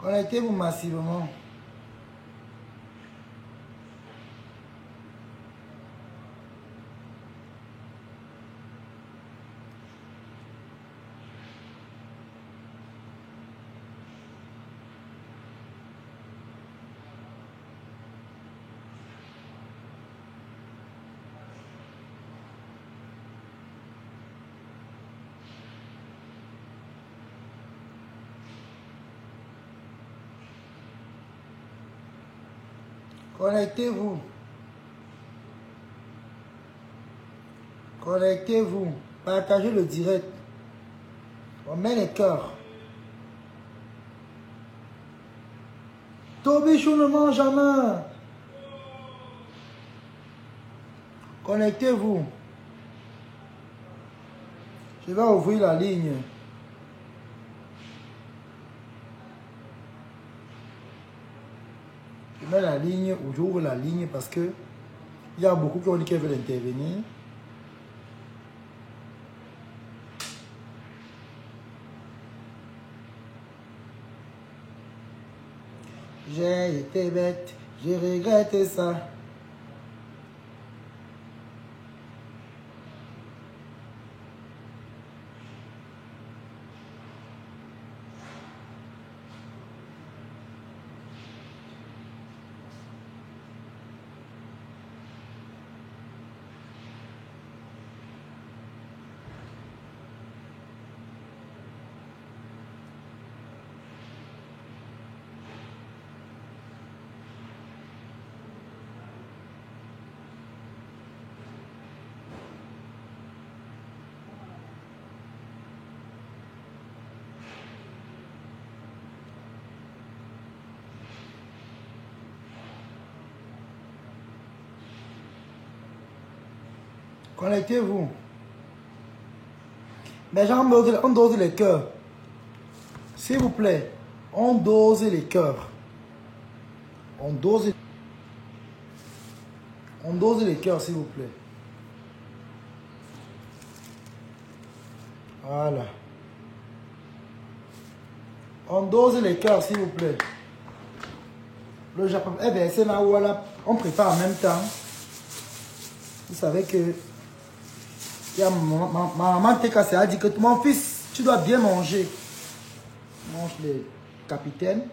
Connectez-vous massivement. Connectez-vous. Connectez-vous. Partagez le direct. On met les cœurs. Tobichou ne mange jamais. Connectez-vous. Je vais ouvrir la ligne. Je mets la ligne ou j'ouvre la ligne parce que il y a beaucoup qui ont dit qu'ils veulent intervenir. J'ai été bête, j'ai regretté ça. Connectez-vous. Mais gens, on dose les cœurs. S'il vous plaît, on dose les cœurs. On dose les cœurs, s'il vous plaît. Voilà. On dose les cœurs, s'il vous plaît. Le Japon. Eh bien, c'est là où on prépare en même temps. Vous savez que il y a ma maman TKC a dit que mon fils, tu dois bien manger. Mange les capitaines.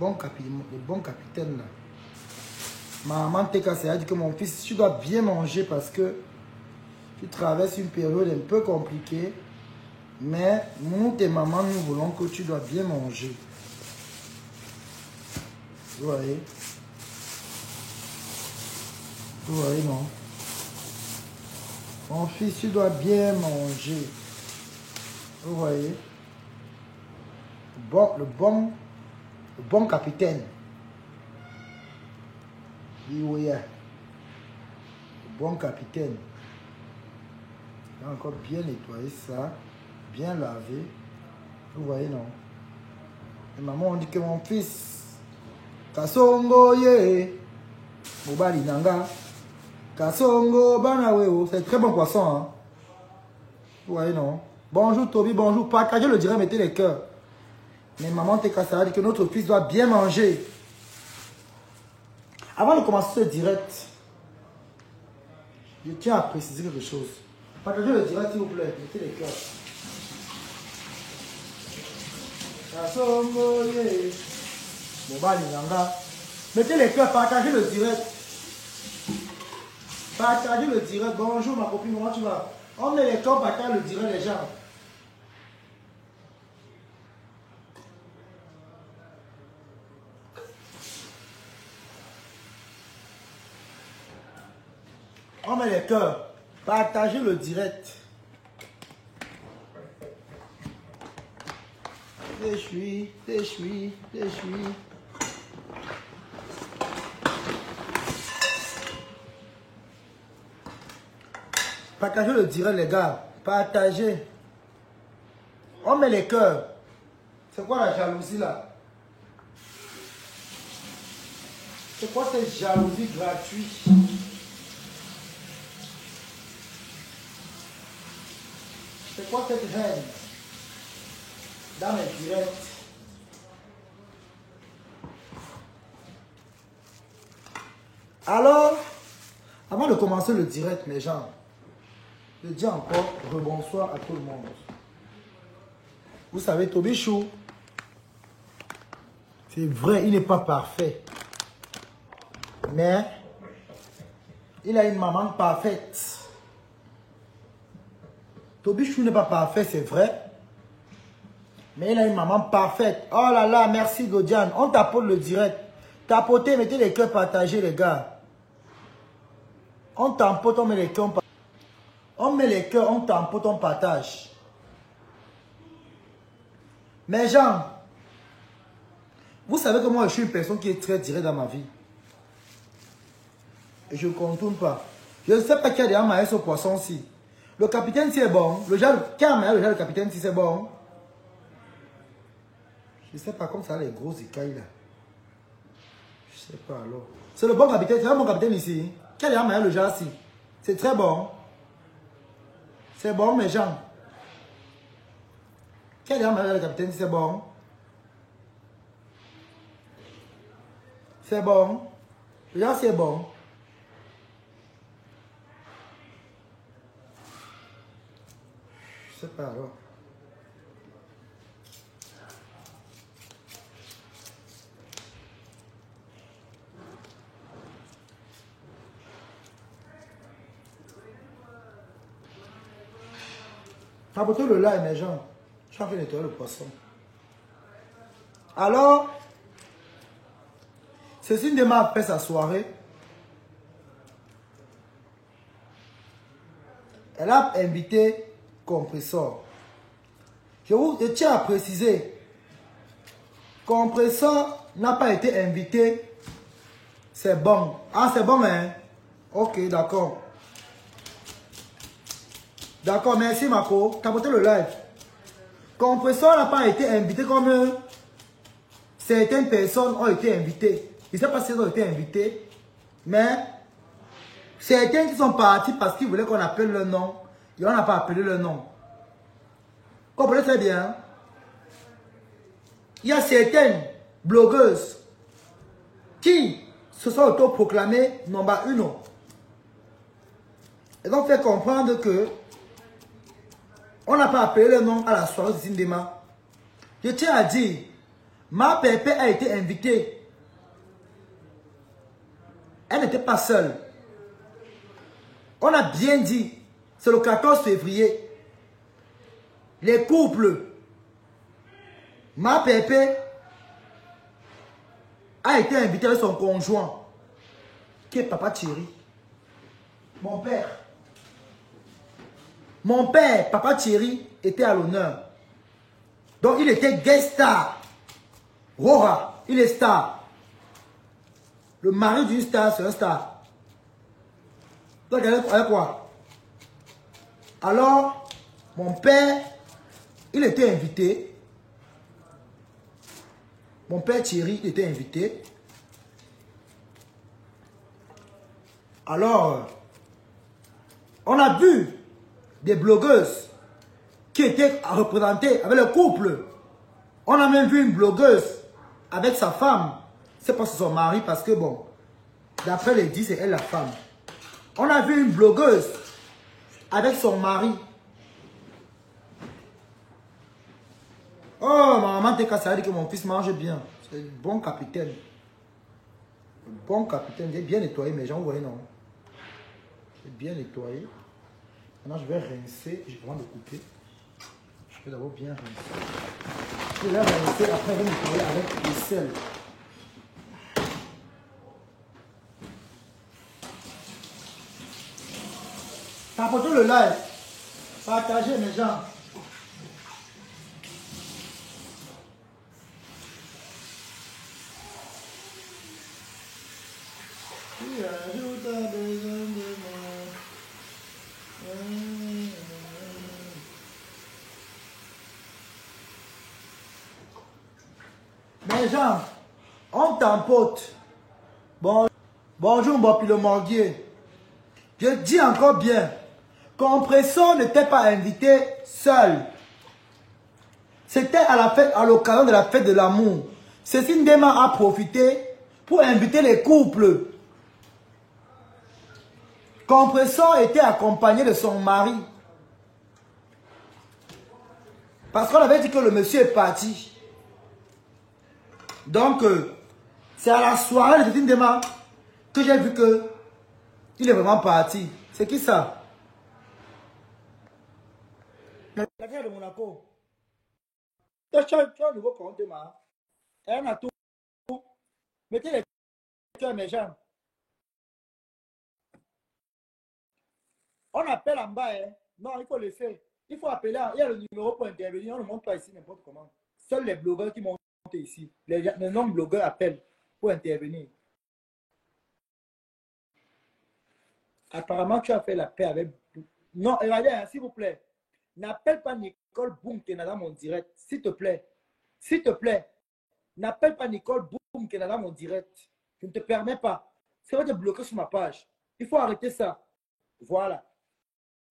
Le bon capitaine là. Ma maman TKC a dit que mon fils, tu dois bien manger parce que tu traverses une période un peu compliquée. Mais nous, tes mamans, nous voulons que tu dois bien manger. Vous voyez? Vous voyez, non? Mon fils, tu dois bien manger. Vous voyez? Le bon capitaine. Oui, le bon capitaine. Il a encore bien nettoyé ça. Bien lavé. Vous voyez, non? Et maman, on dit que mon fils, Kasongo ye, Mobali Nanga, Kasongo Banaweo, c'est très bon poisson. Hein? Vous voyez, non? Bonjour Toby, bonjour. Partagez le direct, mettez les cœurs. Mais maman TKC a dit que notre fils doit bien manger. Avant de commencer ce direct, je tiens à préciser quelque chose. Partagez le direct, s'il vous plaît, mettez les cœurs. Mettez les cœurs, partagez le direct. Partagez le direct. Bonjour ma copine, comment tu vas? On met les cœurs, partagez le direct les gens. On met les cœurs. Partagez le direct. Déchoui. Partagez le direct, les gars. Partagez. On met les cœurs. C'est quoi la jalousie là? C'est quoi cette jalousie gratuite? C'est quoi cette haine dans les directs? Alors, avant de commencer le direct, mes gens, je dis encore rebonsoir à tout le monde. Vous savez, Tobichou, c'est vrai, il n'est pas parfait. Mais il a une maman parfaite. Tobichou n'est pas parfait, c'est vrai. Mais il a une maman parfaite. Oh là là, merci Godiane. On tapote le direct. Tapotez, mettez les cœurs partagés, les gars. On tapote, on met les cœurs. On met les cœurs, on tapote, on partage. Mes gens, vous savez que moi je suis une personne qui est très directe dans ma vie. Et je ne contourne pas. Je ne sais pas qui a déjà maillé ce poisson-ci. Le capitaine, si c'est bon. Qui a maillé le capitaine, si c'est bon. Je ne sais pas comme ça, les gros écailles là. Je ne sais pas alors. C'est le bon capitaine, c'est un bon capitaine ici. Qui a déjà maillé le genre-ci. C'est très bon. C'est bon, mes gens. Qui a déjà maillé le capitaine, si c'est bon. C'est bon. Le genre, c'est bon. Je sais pas alors. Tapotez le live, mes gens. Je suis en train de nettoyer le poisson. Alors, Cécile Dema après sa soirée. Elle a invité Compressor. Je tiens à préciser, Compressor n'a pas été invité. C'est bon. Ah, c'est bon, hein? Ok, d'accord. D'accord, merci Marco. Tapotez le live. Compressor n'a pas été invité comme certaines personnes ont été invitées. Je ne sais pas si elles ont été invitées, mais certains qui sont partis parce qu'ils voulaient qu'on appelle leur nom, et on n'a pas appelé leur nom. Comprenez très bien. Il y a certaines blogueuses qui se sont autoproclamées number 1. Et donc fait comprendre que on n'a pas appelé leur nom à la soirée de Zindema. Je tiens à dire, ma Pépé a été invitée. Elle n'était pas seule. On a bien dit, c'est le 14 février. Les couples, ma Pépé a été invitée avec son conjoint, qui est Papa Thierry. Mon père. Mon père, Papa Thierry, était à l'honneur. Donc il était guest star. Rora, il est star. Le mari d'une star, c'est un star. Donc avec quoi? Alors, mon père, il était invité. Mon père Thierry, il était invité. Alors, on a vu des blogueuses qui étaient représentées avec le couple. On a même vu une blogueuse avec sa femme. C'est pas son mari parce que bon, d'après les dits, c'est elle la femme. On a vu une blogueuse avec son mari. Oh, ma maman t'es cassée, elle dit que mon fils mange bien. C'est un bon capitaine. Un bon capitaine. J'ai bien nettoyé mes gens, vous voyez, non? J'ai bien nettoyé. Maintenant, je vais rincer. J'ai besoin de couper. Je vais d'abord bien rincer. Je vais rincer, après je vais nettoyer avec le sel. Tapotez le live. Partagez mes gens. Si un jour t'as besoin de moi. Mes gens, on t'empote. Bon, bonjour Bopi le Morguier. Je dis encore bien, Compression n'était pas invité seul. C'était à la fête, à l'occasion de la fête de l'amour. Cécile Ndema a profité pour inviter les couples. Compression était accompagné de son mari. Parce qu'on avait dit que le monsieur est parti. Donc, c'est à la soirée de Cécile Ndema que j'ai vu que il est vraiment parti. C'est qui ça? La fille de Monaco. Tu as un nouveau compte, ma. Elle a tout. Mettez les cœurs, mes gens. On appelle en bas, hein. Non, il faut le faire. Il faut appeler. Il y a le numéro pour intervenir. On ne monte pas ici n'importe comment. Seuls les blogueurs qui montent ici. Les non-blogueurs appellent pour intervenir. Apparemment, tu as fait la paix avec... Non, regardez, hein, s'il vous plaît. N'appelle pas Nicole Boom qui est dans mon direct. S'il te plaît. S'il te plaît. N'appelle pas Nicole Boom qui est dans mon direct. Je ne te permets pas. Ça va te bloquer sur ma page. Il faut arrêter ça. Voilà.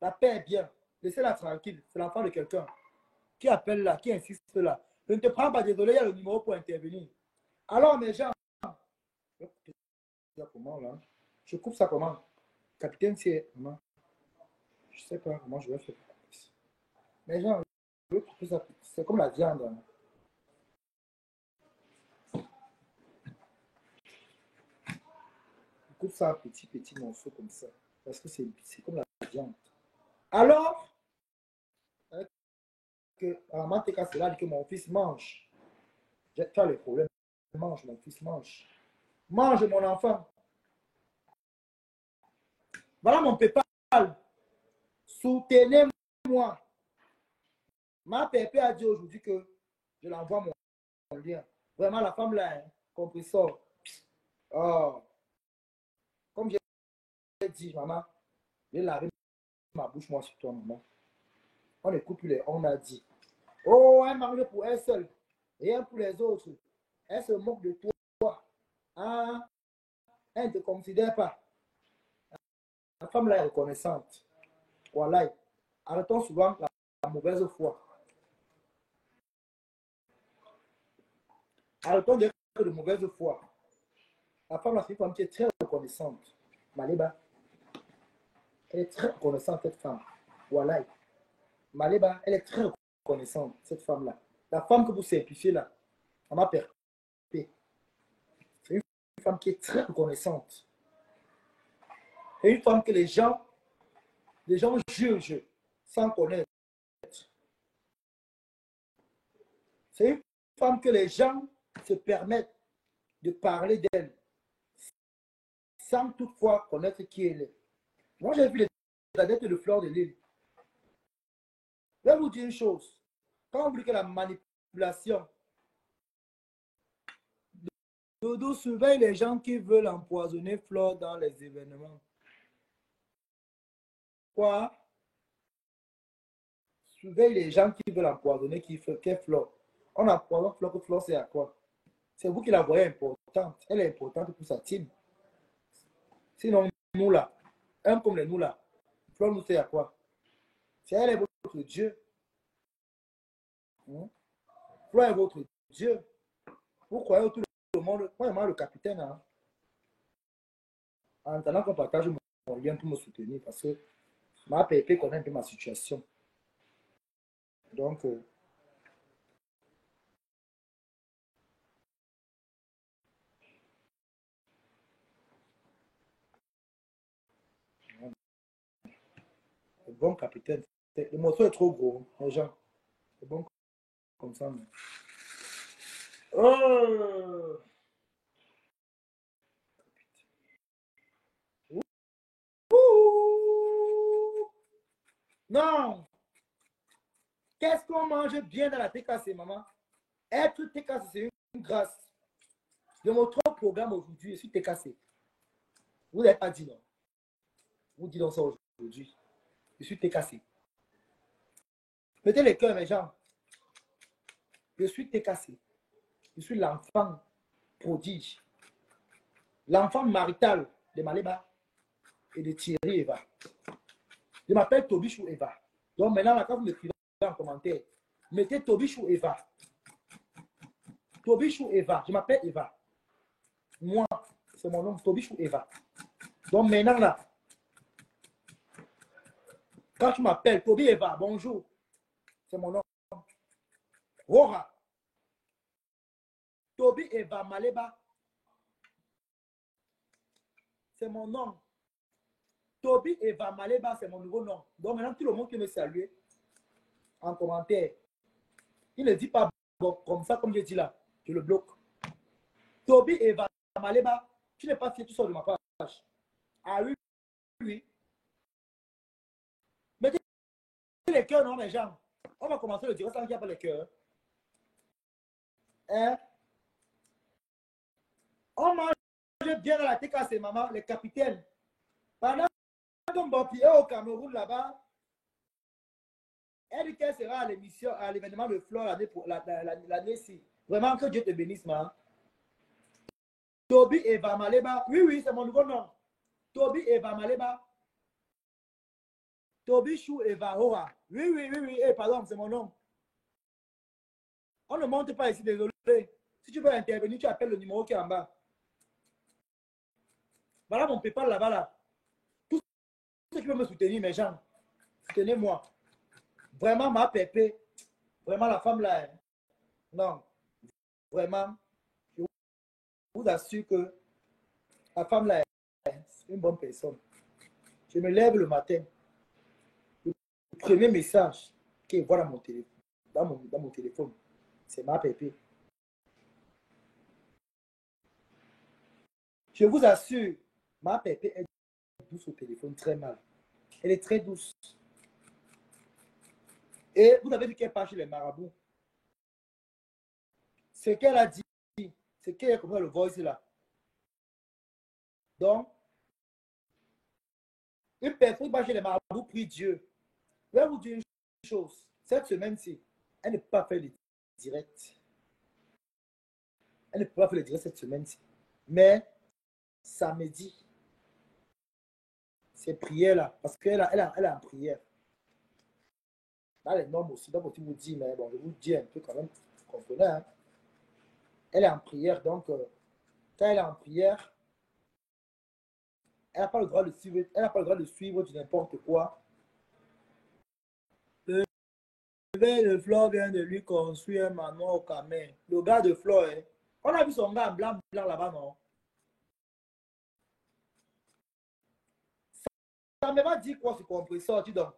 La paix est bien. Laissez-la tranquille. C'est l'enfant de quelqu'un. Qui appelle là, qui insiste là. Je ne te prends pas, désolé, il y a le numéro pour intervenir. Alors, mes gens, comment là? Je coupe ça comment? Capitaine, c'est comment? Je ne sais pas comment je vais faire. Mes gens, je veux couper ça. C'est comme la viande. Hein. Je coupe ça en petits morceaux comme ça. Parce que c'est comme la viande. Alors, que Mateka, c'est là que mon fils mange. Tu as le problème. Mange, mon fils, mange. Mange, mon enfant. Voilà mon PayPal. Soutenez-moi. Ma pépé a dit aujourd'hui que je l'envoie mon lien. Vraiment, la femme là, hein, compris ça. Oh. Comme j'ai dit, maman, j'ai lavé ma bouche, moi, sur toi, maman. On écoute plus les on a dit. Oh, elle mange pour elle seule. Et un pour les autres. Elle se moque de toi. Ah, elle ne te considère pas. La femme là est reconnaissante. Voilà. Arrêtons souvent la mauvaise foi. Arrêtons d'être de mauvaise foi. La femme là, c'est une femme qui est très reconnaissante. Maleba. Elle est très reconnaissante, cette femme. Voilà. Maleba, elle est très reconnaissante, cette femme-là. La femme que vous simplifiez là, on m'a perdu. C'est une femme qui est très reconnaissante. C'est une femme que les gens jugent sans connaître. C'est une femme que les gens se permettent de parler d'elle sans toutefois connaître qui elle est. Moi, j'ai vu les adeptes de Fleur de Lille. Je vais vous dire une chose. Quand vous dites que la manipulation, Dodo surveille les gens qui veulent empoisonner Fleur dans les événements. Quoi? Surveille les gens qui veulent empoisonner qui est Fleur. On empoisonne Fleur, que Fleur c'est à quoi? C'est vous qui la voyez importante. Elle est importante pour sa team. Sinon, nous là, un comme les nous là, Fleur nous sait à quoi? C'est elle est votre Dieu. Fleur est votre Dieu. Vous croyez tout le monde, moi le capitaine, hein, en attendant qu'on partage mon lien pour me soutenir, parce que ma PP connaît un peu ma situation. Donc, le bon capitaine, le morceau est trop gros, les gens. C'est bon comme ça. Mais... Oh! Non. Qu'est-ce qu'on mange bien dans la TKC, maman? Être TKC, c'est une grâce. De mon trop programme aujourd'hui, je suis TKC. Vous n'avez pas dit non. Vous dites donc ça aujourd'hui. Je suis TKC. Mettez les cœurs, mes gens. Je suis TKC. Je suis l'enfant prodige. L'enfant marital de Maléba et de Thierry Eva. Je m'appelle Tobichou Eva. Donc maintenant, quand vous m'écrivez en commentaire, mettez Tobichou Eva. Tobichou Eva. Je m'appelle Eva. Moi, c'est mon nom, Tobichou Eva. Donc maintenant là, quand tu m'appelles Tobi Eva, bonjour, c'est mon nom. Rora. Tobi Eva Maléba, c'est mon nom. Tobi Eva Maléba, c'est mon nouveau nom. Donc maintenant, tout le monde qui me salue en commentaire, il ne dit pas bon, comme ça, comme je dis là, je le bloque. Tobi Eva Maléba, tu n'es pas fier tout seul de ma page. Ah oui, oui. Mettez les cœurs, non, mes gens. On va commencer le direct sans qu'il n'y a pas les cœurs. Hein? On mange bien dans la TKC, maman, les capitaines. Pendant qu'on va pied au Cameroun là-bas, elle dit qu'elle sera à l'émission, à l'événement de Flore l'année-ci. Vraiment que Dieu te bénisse, maman. Tobi Eva Maléba. Oui, oui, c'est mon nouveau nom. Tobi Eva Maléba. Tobi Chou Eva Hoa. Oui, oui, oui, oui. Eh, pardon, c'est mon nom. On ne monte pas ici, désolé. Si tu veux intervenir, tu appelles le numéro qui est en bas. Voilà mon PayPal là-bas, là. Tous ceux qui veulent me soutenir, mes gens, soutenez-moi. Vraiment, ma pépé. Vraiment, la femme là. Non. Vraiment, je vous assure que la femme là est une bonne personne. Je me lève le matin. Le premier message qu'elle voit dans mon téléphone, dans mon téléphone, c'est ma pépé. Je vous assure, ma pépé est douce au téléphone, très mal. Elle est très douce. Et vous avez vu qu'elle part chez les marabouts. Ce qu'elle a dit, c'est qu'elle a compris le voice là. Donc, une personne qui va chez les marabouts prie Dieu. Je vais vous dire une chose. Cette semaine-ci, elle ne peut pas faire les directs. Elle ne peut pas faire les directs cette semaine-ci. Mais samedi, c'est prière là. Parce qu'elle est en prière. Là, les normes aussi, donc je vous dis, mais bon, je vous dis un peu quand même, vous comprenez, hein? Elle est en prière, donc quand elle est en prière, elle n'a pas le droit de suivre, elle n'a pas le droit de suivre du n'importe quoi. Le Flore vient de lui construire un manoir au Cameroun. Le gars de Flore, hein? On a vu son gars en blanc là-bas, non? Ça ne m'a dit quoi ce compresseur, dis donc.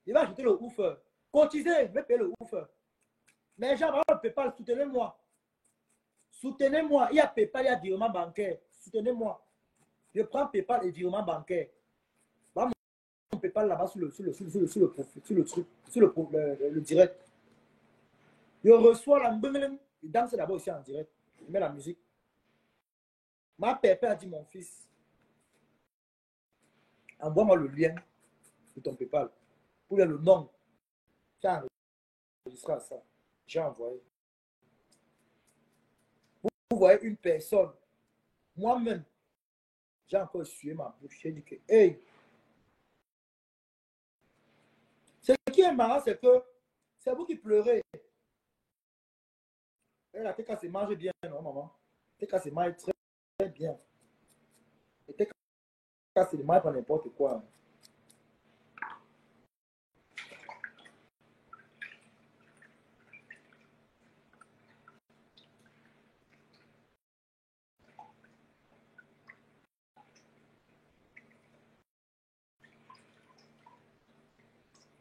Il va acheter le ouf. Cotisez, je vais payer le ouf. Mais genre, on ne peut pas, soutenez-moi. Soutenez-moi. Il y a PayPal, il y a virement bancaire. Soutenez-moi. Je prends PayPal et virement bancaire. Bah, mon PayPal là-bas sur le direct. Je reçois la mbengling. Je danse d'abord aussi en direct. Je mets la musique. Ma PayPal a dit, mon fils, envoie-moi le lien de ton PayPal. Pour le nom. Tu as enregistré ça. J'ai envoyé. Vous voyez une personne. Moi-même, j'ai encore sué ma bouche. J'ai dit que, hey, ce qui est marrant, c'est que c'est vous qui pleurez. Et la TKC mange bien, non, maman? TKC mange très, très bien. Et TKC mange pas n'importe quoi.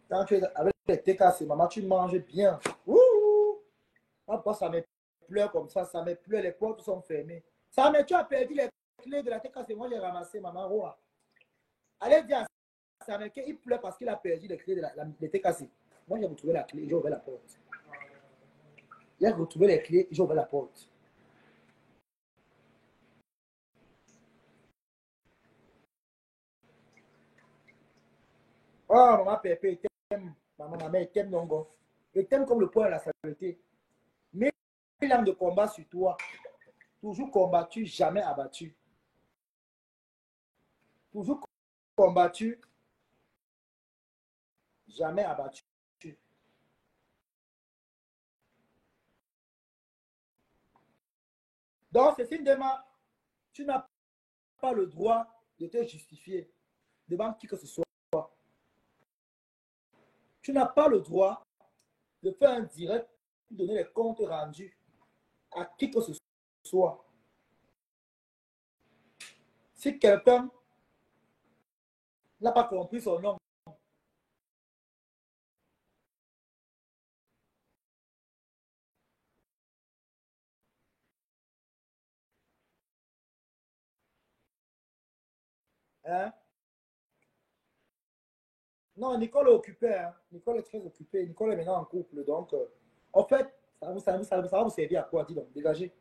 Quand tu es avec les TKC, maman, tu manges bien. Ouh! Papa, ça me pleure comme ça me pleure, les portes sont fermées. Tu as perdu les clés de la TKC, moi j'ai ramassé, maman. Roa. Allez, dire à Américain, il pleure parce qu'il a perdu les clés de il était cassé. Moi, j'ai retrouvé la clé et j'ai ouvert la porte. Il a retrouvé les clés et j'ai ouvert la porte. Oh, maman Pépé, il t'aime. Maman, ma mère, il t'aime, non, il t'aime comme le poing à la saleté. Mais il a de combat sur toi. Toujours combattu, jamais abattu. Toujours combattu, jamais abattu. Donc, c'est une démarche. Tu n'as pas le droit de te justifier devant qui que ce soit. Tu n'as pas le droit de faire un direct, de donner les comptes rendus à qui que ce soit. Si quelqu'un n'a pas compris son nom, hein? Non, Nicole est occupée. Hein? Nicole est très occupée. Nicole est maintenant en couple. Donc, en fait, ça va vous servir à quoi? Dis donc, dégagez.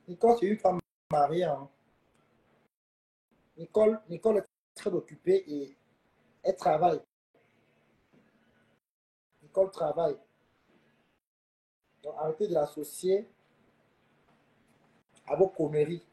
Nicole, c'est une femme mariée. Hein? Nicole est très occupée et elle travaille. Nicole travaille. Donc, arrêtez de l'associer à vos conneries.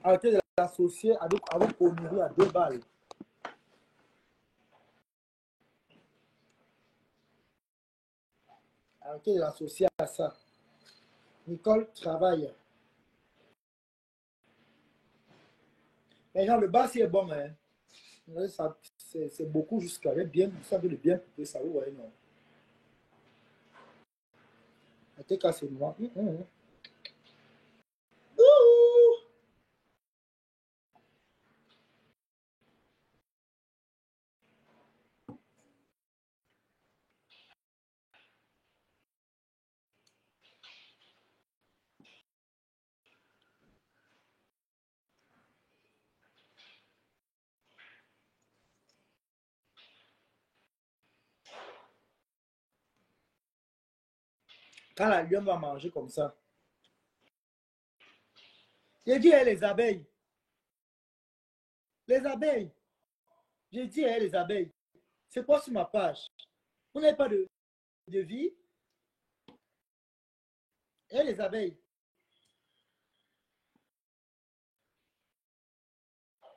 Arrêtez de l'associer à vos conneries à 2 balles. Arrêtez de l'associer à ça. Nicole travaille. Mais genre, le bas, c'est bon. Hein. C'est beaucoup jusqu'à bien. Ça veut le bien couper ça. Ouais, non. Arrêtez casser moi. Quand la lionne va manger comme ça. J'ai dit, hey, les abeilles. Les abeilles. J'ai dit, hey, les abeilles. C'est quoi sur ma page? Vous n'avez pas de vie? Hey, les abeilles.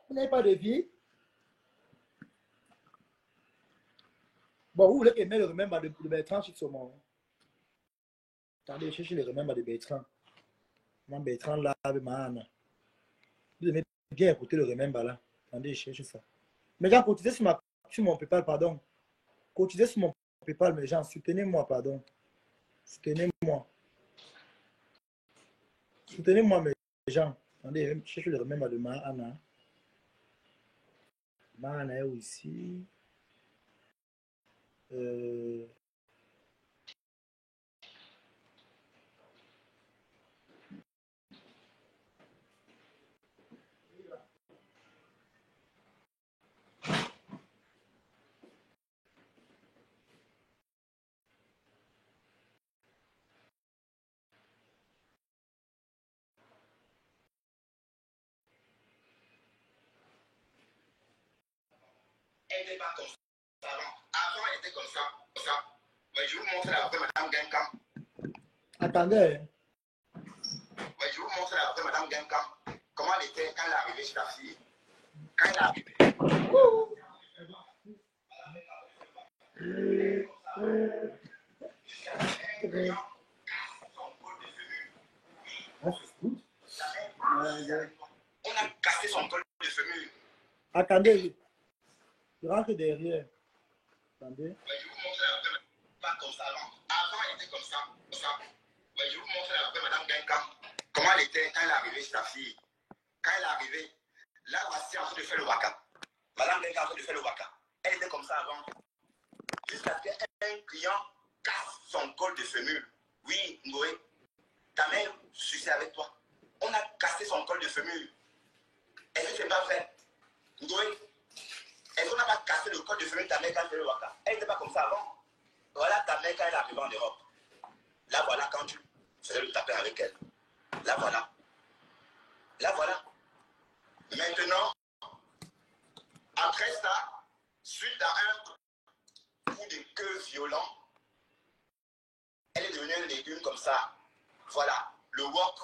Vous n'avez pas de vie? Bon, vous voulez que je mette le remember de Bertrand sur mon. Attendez, cherchez le remember de Bertrand. Mon Bertrand là, avec ma Anna. Vous aimez bien écouter le remember là. Attendez, cherchez ça. Mais gens, cotisez sur mon PayPal, pardon. Cotisez sur mon PayPal, mais gens, soutenez-moi, pardon. Soutenez-moi. Soutenez-moi, mes gens. Attendez, cherchez le remember de ma Anna. Ma Anna est où ici? Elle n'était pas comme ça avant. Avant, elle était comme ça. Mais je vous montrer après Madame Genkam. Attendez. Mais je vous montrer après Madame Genkam comment elle était quand elle est arrivée chez la fille. Quand elle est arrivée. On a cassé son col de fémur. Attendez, je rentre derrière. Attendez. Ouais, je vous montre après, pas comme ça avant. Avant, elle était comme ça. Comme ça. Ouais, je vous montre après, Madame Genka, comment elle était quand elle est arrivée chez ta fille. Quand elle est arrivée, là, voici en train de faire le waka. Madame Genka en train de faire le waka. Elle était comme ça avant. Jusqu'à ce qu'un client casse son col de fémur. Oui, Ngoé, ta mère suçait avec toi. On a cassé son col de fémur. Est-ce que c'est pas vrai? Ngoé, est-ce qu'on n'a pas cassé le col de fémur de ta mère quand elle fait le waka? Elle n'était pas comme ça avant. Voilà ta mère quand elle est arrivée en Europe. Là, voilà quand tu faisais le tapin avec elle. Là, voilà. Là, voilà. Maintenant, après ça, suite à un coup de queue violent, elle est devenue un légume comme ça. Voilà. Le wok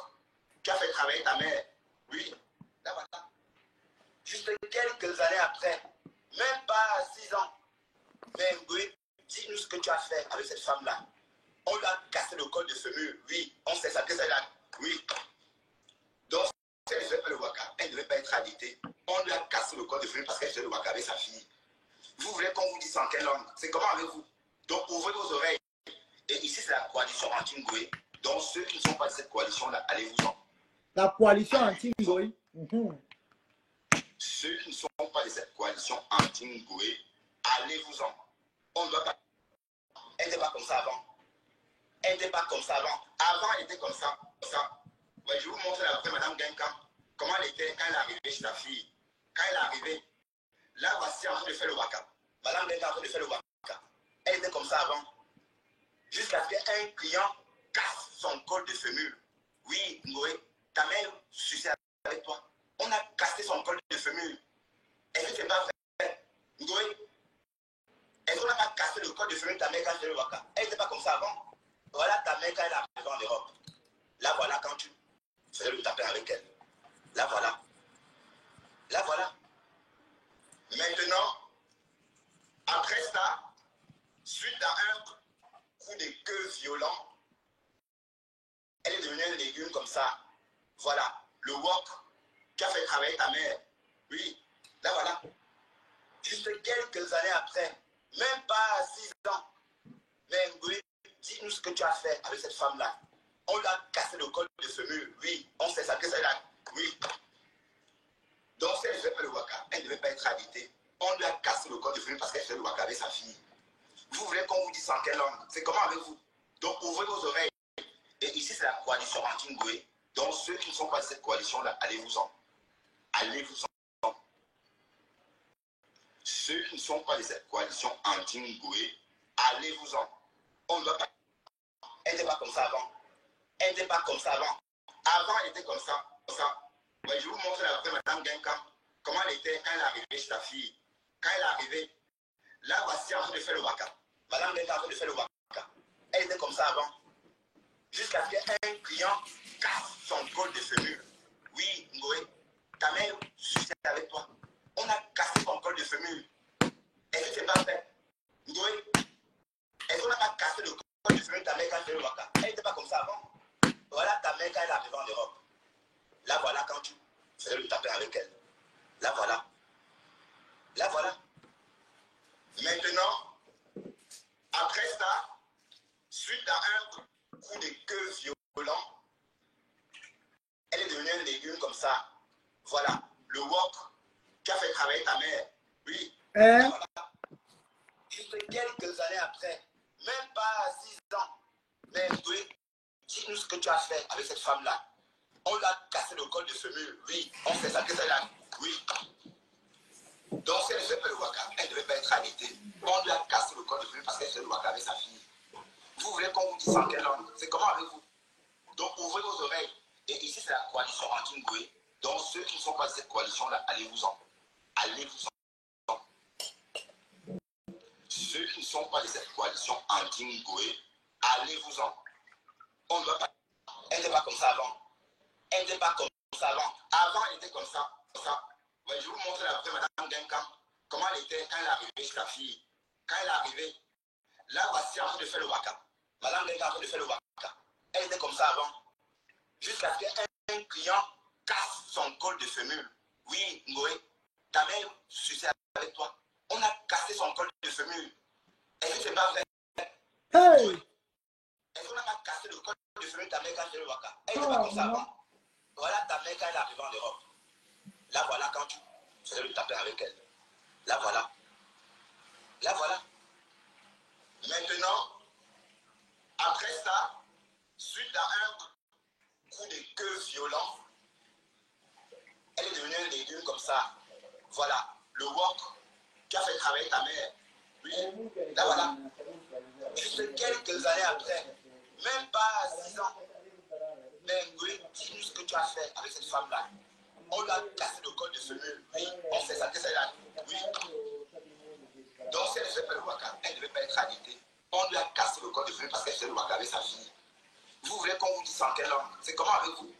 qui a fait travailler ta mère. Oui. Là, voilà. Juste quelques années après, même pas 6 ans. Mais oui, dis-nous ce que tu as fait avec cette femme-là. On lui a cassé le col de fémur. Oui, on sait ça que c'est là. Oui. Donc, si elle ne fait pas le waka, elle ne devait pas être alitée. On lui a cassé le col de fémur parce qu'elle faisait le waka avec sa fille. Vous voulez qu'on vous dise en quelle langue? C'est comment avec vous? Donc, ouvrez vos oreilles. Et ici, c'est la coalition anti-Ngoé. Donc, ceux qui ne sont pas de cette coalition-là, allez-vous-en. La coalition anti-Ngoé. Ceux qui ne sont pas de cette coalition anti-Ngoé, allez-vous-en. On ne doit pas. Elle n'était pas comme ça avant. Elle n'était pas comme ça avant. Avant, elle était comme ça. Ouais, je vais vous montrer après, Madame Genka, comment elle était quand elle est arrivée chez ta fille. Quand elle est arrivée, là, voici en train de faire le waka. Madame Genka en train de faire le waka. Elle était comme ça avant. Jusqu'à ce qu'un client casse son col de fémur. Oui, Ngoé, ta mère suçait avec toi. On a cassé son col de fémur. Est-ce que c'est pas vrai? Ngoé, est-ce qu'on n'a pas cassé le col de fémur de ta mère quand elle fait le waka? Elle n'était pas comme ça avant. Voilà ta mère quand elle est arrivée en Europe. Là, voilà quand tu faisais le tapin avec elle. Là, voilà. Là, voilà. Maintenant, après ça, suite à un coup de queue violent, elle est devenue un légume comme ça. Voilà. Le wok qui a fait travailler ta mère. Oui. Là, voilà. Juste quelques années après, même pas 6 ans. Mais oui, dis-nous ce que tu as fait avec cette femme-là. On lui a cassé le col de fémur. Oui. On sait ça que c'est là. Oui. Donc, si elle ne fait pas le waka, elle ne devait pas être alitée. On lui a cassé le col de fémur parce qu'elle fait le waka avec sa fille. Vous voulez qu'on vous dise en quelle langue? C'est comment avec vous? Donc, ouvrez vos oreilles. Et ici, c'est la coalition anti-Ngoé. Donc, ceux qui ne sont pas de cette coalition-là, allez-vous-en. Allez-vous-en. Ceux qui ne sont pas de cette coalition anti-Ngoé, allez-vous-en. On ne doit pas. Elle n'était pas comme ça avant. Elle n'était pas comme ça avant. Avant, elle était comme ça. Ouais, je vais vous montrer après, Madame Genka, comment elle était quand elle est arrivée chez ta fille. Quand elle est arrivée, là, voici en train de faire le waka. Madame Genka en train de faire le waka. Elle était comme ça avant. Jusqu'à ce qu'un client casse son col de fémur. Oui, Ngoé, ta mère suçait avec toi. On a cassé son col de fémur. Est-ce que c'est pas vrai? Ngoé, est-ce qu'on n'a pas cassé le col de fémur de ta mère quand elle fait le waka? Elle n'était pas comme ça avant. Voilà ta mère quand elle est arrivée en Europe. Là, voilà quand tu faisais le tapin avec elle. Là, voilà. Là, voilà. Maintenant, après ça, suite à un coup de queue violent, elle est devenue un légume comme ça. Voilà. Le wok qui a fait travailler ta mère. Oui. Là, voilà. Juste quelques années après, même pas 6 ans. Mais oui, dis-nous ce que tu as fait avec cette femme-là. On lui a cassé le col de fémur. Oui. On sait ça que c'est là. Oui. Donc, si elle ne fait pas le waka, elle ne devait pas être alitée. On lui a cassé le col de fémur parce qu'elle fait le waka avec sa fille. Vous voulez qu'on vous dise en quelle langue? C'est comment avec vous? Donc, ouvrez vos oreilles. Et ici, c'est la coalition anti-Ngoé. Donc, ceux qui ne sont pas de cette coalition-là, allez-vous-en. Allez-vous-en. Ceux qui ne sont pas de cette coalition anti-Ngoé, allez-vous-en. On ne doit pas. Elle n'était pas comme ça avant. Elle n'était pas comme ça avant. Avant, elle était comme ça. Ouais, je vais vous montrer après, Madame Genka, comment elle était quand elle est arrivée chez ta fille. Quand elle est arrivée, là, voici en train de faire le waka. Madame Genka en train de faire le waka. Elle était comme ça avant. Jusqu'à ce qu'un client casse son col de fémur. Oui, Ngoé, ta mère suçait avec toi. On a cassé son col de fémur. Est-ce que c'est pas vrai? Hey! Est-ce qu'on n'a pas cassé le col de fémur de ta mère quand elle était le waka? Elle n'était pas comme ça avant. Voilà ta mère quand elle est arrivée en Europe. Là voilà quand tu faisais le taper avec elle. Là voilà. Là voilà. Maintenant, après ça, suite à un coup de queue violent, elle est devenue un légume comme ça. Voilà, le wok qui a fait travailler ta mère. Oui, là voilà. Juste quelques années après, même pas 6 ans. Mais oui, dis-nous ce que tu as fait avec cette femme-là. On lui a cassé le col de fémur. Oui, on sait ça, que c'est là. Oui. Donc si elle ne fait pas le waka, elle ne devait pas être arrêtée. On lui a cassé le col de fémur parce qu'elle fait le waka avec sa fille. Vous voulez qu'on vous dise en quelle langue? C'est comment avec vous?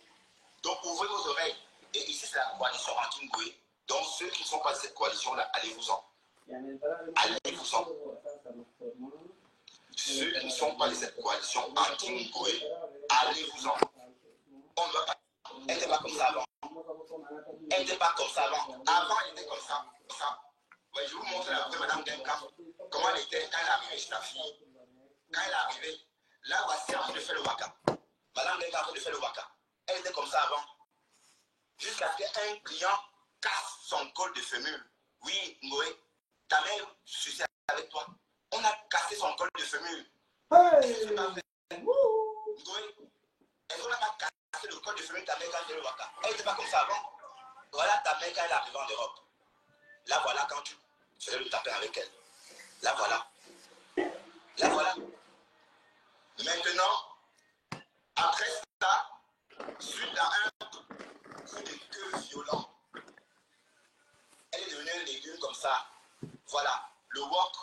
Donc ouvrez vos oreilles. Et ici c'est la coalition anti-Ngoué. Donc ceux qui ne sont pas de cette coalition-là, allez-vous-en. Allez-vous-en. Ceux qui ne sont pas de cette coalition anti-Ngoué, allez-vous-en. On ne doit pas. Elle n'était pas comme ça avant. Elle n'était pas comme ça avant. Avant, elle était comme ça. Ouais, je vous montre après Madame Denka comment elle était quand elle est arrivée chez ta fille. Quand elle est arrivée, là, voici en train de faire le waka. Madame Denka en train de faire le waka. Elle était comme ça avant. Jusqu'à ce qu'un client casse son col de fémur. Oui, Ngoé, ta mère suçait avec toi. On a cassé son col de fémur. Hey! Ngoé, est-ce qu'on n'a pas cassé le col de fémur de ta mère quand elle fait le waka? Elle n'était pas comme ça avant. Voilà ta mère quand elle est arrivée en Europe. Là voilà quand tu faisais le taper avec elle. Là voilà. Là voilà. Maintenant, après ça, suite à un coup de queue violent, elle est devenue un légume comme ça. Voilà, le wok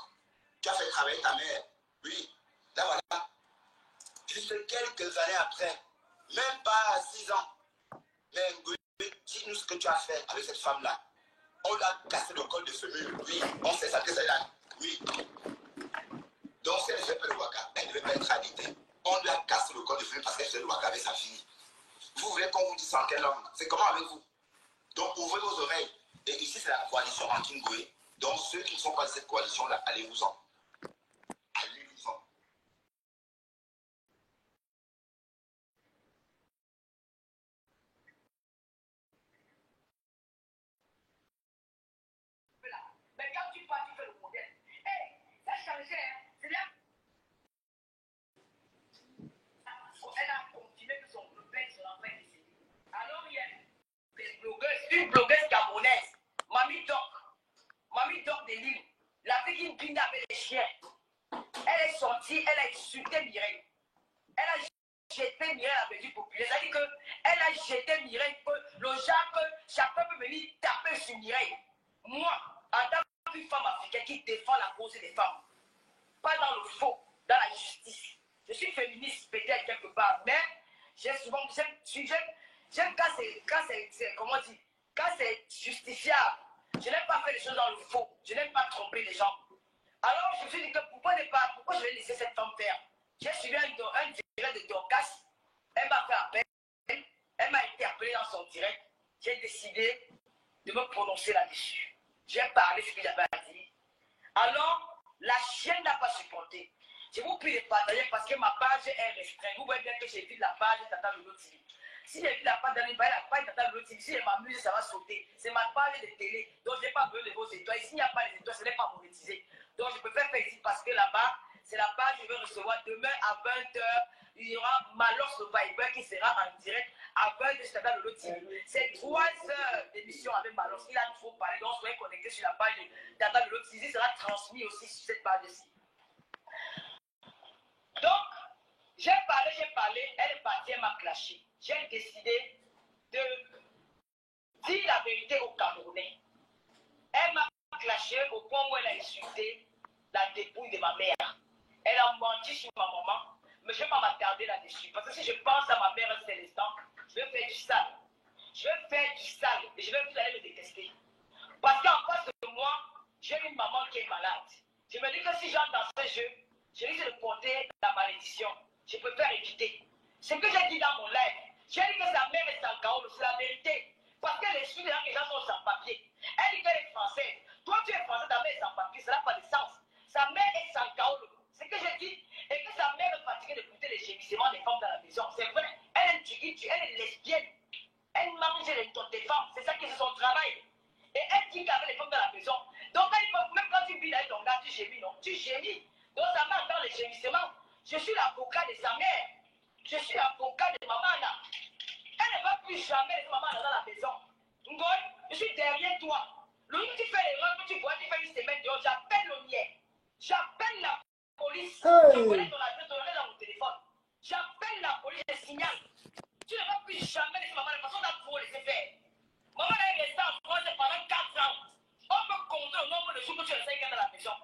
qui a fait travailler ta mère. Oui, là voilà. Juste quelques années après, même pas 6 ans. Mais dis-nous ce que tu as fait avec cette femme-là. On lui a cassé le col de fémur. Oui, on sait ça que c'est là. Oui. Donc si elle ne fait pas le waka, elle ne devait pas être arrêtée. On lui a cassé le col de fémur parce qu'elle fait le waka avec sa fille. Vous voulez qu'on vous dise en quelle langue? C'est comment avec vous? Donc ouvrez vos oreilles. Et ici c'est la coalition anti-Ngoué. Donc ceux qui ne sont pas de cette coalition-là, allez-vous-en. Allez-vous-en. Mais quand tu pars, tu fais le modèle. Hé, ça changeait, hein. C'est là. Elle a continué que son blogueuse sur l'enfant décédé. Alors il y a une blogueuse gabonaise, Mamie Doc de Lille, la fille qui dîne avec les chiens. Elle est sortie, elle a insulté Mireille. Elle a jeté Mireille à la Belgique populaire. C'est-à-dire qu'elle a jeté Mireille, que le genre que chacun peut venir taper sur Mireille. Moi, en tant qu'une femme africaine qui défend la cause des femmes, pas dans le faux, dans la justice. Je suis féministe peut-être quelque part, mais j'ai souvent, j'aime quand c'est, comment dire, quand c'est justifiable. Je n'aime pas faire les choses dans le faux. Je n'aime pas tromper les gens. Alors je me suis dit que pourquoi je vais laisser cette femme faire? J'ai suivi un direct de Dorcas. Elle m'a fait appel. Elle m'a interpellé dans son direct. J'ai décidé de me prononcer là-dessus. J'ai parlé ce que j'avais à dire. Alors, la chaîne n'a pas supporté. Je vous prie de partager parce que ma page est restreinte. Vous voyez bien que j'ai vu la page Tata Lolo TV. Si j'ai vu la page Tata Lolo TV, si je m'amuse, ça va sauter. C'est ma page de télé. Donc, je n'ai pas besoin de vos étoiles. S'il n'y a pas les étoiles, ce n'est pas monétisé. Donc, je préfère faire ici parce que là-bas, c'est la page que je vais recevoir demain à 20h. Il y aura Malos le Viber qui sera en direct à 20h sur Tata Lolo TV. C'est 3 heures d'émission avec Malos. Il a trop parlé. Donc, soyez connectés sur la page de Tata Lolo TV. Il sera transmis aussi sur cette page-ci. Donc, j'ai parlé, elle est partie, elle m'a clashé. J'ai décidé de dire la vérité aux Camerounais. Elle m'a clashé au point où elle a insulté la dépouille de ma mère. Elle a menti sur ma maman, mais je ne vais pas m'attarder là-dessus. Parce que si je pense à ma mère à cet instant, je vais faire du sale. Je vais faire du sale et je vais vous aller me détester. Parce qu'en face de moi, j'ai une maman qui est malade. Je me dis que si j'entre dans ce jeu, je risque de porter la malédiction. Je préfère éviter. Ce que j'ai dit dans mon live, j'ai dit que sa mère est sans chaos, c'est la vérité. Parce qu'elle explique que les gens sont sans papier. Elle dit que les elle est lesbienne. Elle mange les femmes. C'est ça qui est son travail. Et elle dit qu'avec les femmes dans la maison. Donc, même quand tu vis avec ton gars, tu gémis, non? Tu gémis. Donc, sa mère dans les gémissements. Je suis l'avocat de sa mère. Je suis l'avocat de maman. Elle ne va plus jamais laisser maman dans la maison. Ngoy, je suis derrière toi. Le jour où tu fais l'erreur, que tu vois, tu fais une semaine dehors, j'appelle le mien. J'appelle la police. Hey. Je connais ton adresse, dans mon téléphone. J'appelle la police, je signale. Tu ne vas plus jamais laisser maman de façon d'apprendre laisser faire. Maman est restée en France pendant 4 ans. On peut compter le nombre de jours que tu restes dans la maison.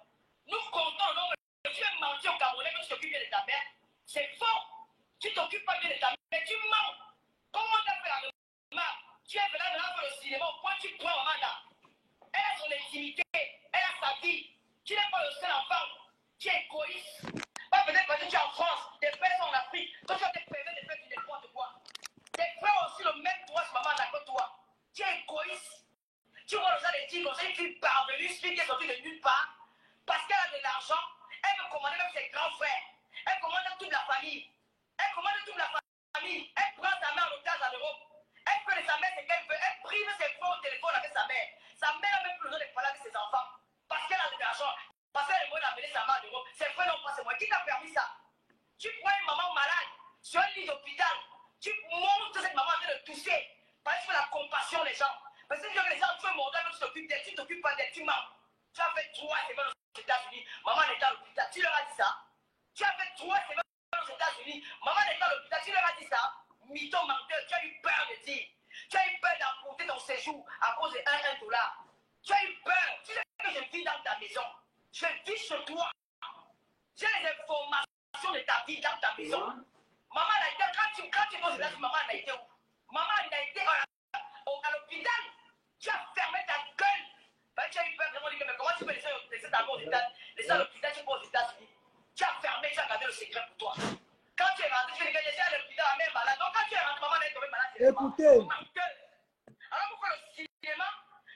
Nous comptons le nombre de jours que tu es menti au Camerounais que tu t'occupes bien de ta mère. C'est faux. Tu t'occupes pas bien de ta mère, tu mens. Comment tu as fait la remarque? Tu es venu faire le cinéma au point où tu prends maman là. Elle a son intimité, elle a sa vie. Tu n'es pas le seul enfant. Tu es égoïste. Pas peut-être parce que tu es en France, tes frères sont en Afrique, que tu as des permis de faire du n'importe quoi. Tes frères ont aussi le même droit sur maman là que toi. Tu es égoïste. Tu vois le genre de tigres, c'est une fille parvenue, une fille qui est sortie de nulle part. Parce qu'elle a de l'argent, elle veut commander même ses grands frères. Elle commande toute la famille. Elle commande toute la famille. Elle prend sa mère en otage en Europe. Elle fait de sa mère ce qu'elle veut. Elle prive ses frères au téléphone avec sa mère. Sa mère n'a même plus besoin de parler avec ses enfants. Parce qu'elle a de l'argent. Parce qu'elle est bonne à amener sa mère en Europe. Ses frères n'ont pas, c'est moi. Qui t'a permis ça? Tu prends une maman malade sur un lit d'hôpital. Tu montres cette maman en train de tousser. Parce que tu fais la compassion les gens. Parce que les gens, tu fais mon temps, tu t'occupes d'elle. Tu ne t'occupes pas d'elle, tu mens. Tu as fait 3 semaines aux États-Unis. Maman est à l'hôpital. Tu leur as dit ça? Tu as fait 3 semaines aux États-Unis. Maman est à l'hôpital. Tu leur as dit ça? Mytho, menteur. Tu as eu peur de dire. Tu as eu peur d'apporter ton séjour à cause de $1. Tu as eu peur. Tu sais que je vis dans ta maison. Je vis chez toi. J'ai les informations de ta vie dans ta maison. Maman a été, quand tu vas aux États-Unis, maman a été où? Maman a été à l'hôpital. Tu as fermé ta gueule. Ben, tu as eu peur de dire, mais comment tu peux laisser ta mort laisser à l'hôpital, tu vas aux États-Unis? Tu as fermé, tu as gardé le secret pour toi. Quand tu es rentré, tu fais laisser à l'hôpital, la mère malade. Donc quand tu es rentré, maman est tombée malade. Écoutez. Alors pour faire le cinéma,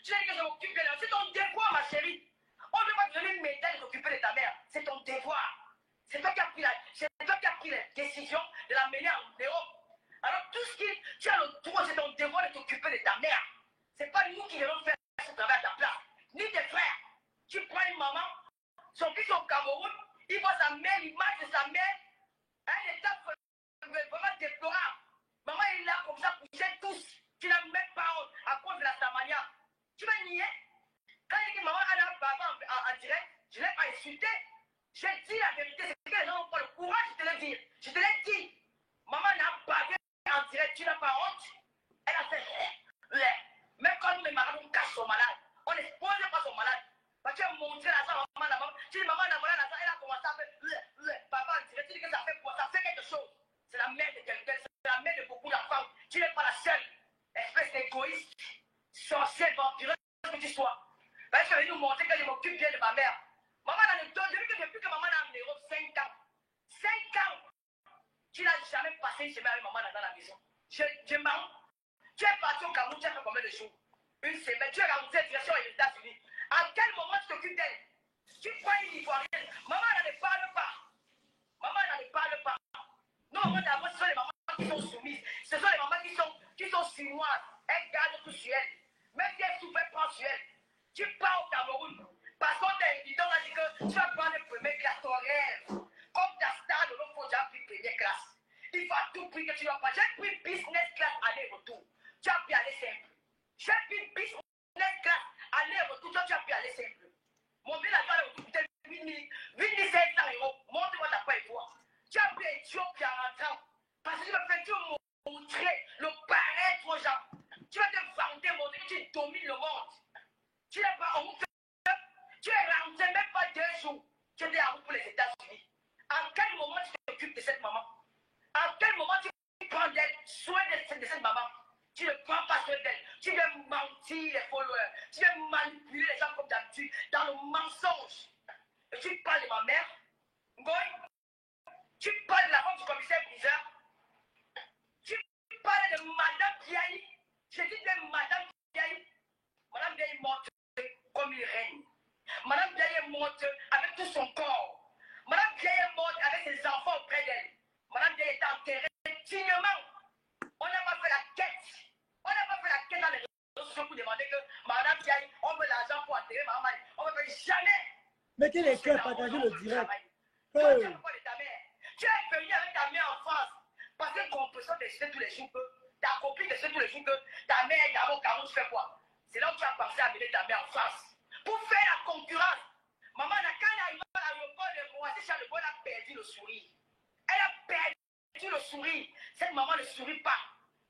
tu dis que je m'occupe de elle. C'est ton devoir, ma chérie. On ne peut pas te donner une médaille de t'occuper de ta mère. C'est ton devoir. C'est toi qui as pris la décision de la mener en Europe. Alors tout ce qui, tu as le droit, c'est ton devoir de t'occuper de ta mère. C'est pas nous qui devons faire ce travail à ta place. Ni tes frères. Tu prends une maman, son fils est au Cameroun, il voit sa mère, l'image de sa mère, un état vraiment déplorable. Maman est là comme ça, couchée tous. Tu n'as même pas honte à cause de la Samania. Tu vas nier? Quand il dit que maman a un papa en direct, je ne l'ai pas insulté. J'ai dit la vérité, c'est que les gens n'ont pas le courage de te le dire. Je te l'ai dit. Maman n'a pas bavé en direct, tu n'as pas honte. Elle a fait. Même quand nous, les malades, on cache son malade. On n'expose pas son malade. Parce que tu as montré la sang à maman. Tu dis maman n'a pas la sang, elle a commencé à faire. Papa en direct, tu dis que ça fait quoi? Ça fait quelque chose. C'est la mère de quelqu'un, c'est la mère de beaucoup d'enfants. Tu n'es pas la seule. Espèce d'égoïste, sorcière, vampire, que tu sois. Parce que je vais nous montrer que je m'occupe bien de ma mère. Maman a le temps, depuis que maman a en Europe 5 ans. 5 ans. Tu n'as jamais passé une semaine avec maman dans la maison. Je mens. Tu es parti au Cameroun, tu as fait combien de jours? Une semaine. Tu es rentré direction aux États-Unis. À quel moment tu t'occupes d'elle? Tu prends une ivoirienne. Maman n'en parle pas. Maman n'en parle pas. Non, maman d'abord, ce sont les mamans qui sont soumises. Ce sont les mamans qui sont chinoises. Elles gardent tout sur elles. Même si elles souffrent, elles prennent sur elles. Tu pars au Cameroun. Parce qu'on t'a invité, on a dit que tu vas prendre les premières classes, ton rêve. Comme ta star de l'autre, tu as pris première classe. Il faut à tout prix que tu vas pas. J'ai pris business class aller-retour. Tu as pu aller simple. J'ai pris business class aller-retour. Toi, tu as pu aller simple. Mon bien à toi, aller-retour, peut-être 8 500 €. Montre-moi ta poids et voir. Tu as pu Éthiopie en rentrant. Parce que tu vas faire, tu vas montrer le paraître aux gens. Tu vas te vanter, montrer que tu domines le monde. Tu n'as pas honte. Tu es rentré même pas 2 jours. Tu étais en route pour les États-Unis. À quel moment tu t'occupes de cette maman? À quel moment tu prends soin de cette maman? Tu ne prends pas soin d'elle. Tu viens mentir les followers. Tu viens manipuler les gens comme d'habitude dans le mensonge. Et tu parles de ma mère. Ngoy. Tu parles de la femme du commissaire Bizarre. Tu parles de Madame Biaï. Je dis de Madame Biaï. Madame Biaï monte comme il règne. Madame Biaï est morte avec tout son corps. Madame Biaï est morte avec ses enfants auprès d'elle. Madame Biaï est enterrée dignement. On n'a Mettez les cœurs, partagez le direct. Tu es venu avec ta mère en France. Parce que ton personne décide tous les jours que ta copine décide tous les jours que ta mère est d'abord Cameroun, tu fais quoi? C'est là où tu as pensé à mener ta mère en France. Pour faire la concurrence. Maman, quand elle arrive à l'aéroport de Roissy, Charles de Gaulle a perdu le sourire. Elle a perdu le sourire. Cette maman ne sourit pas.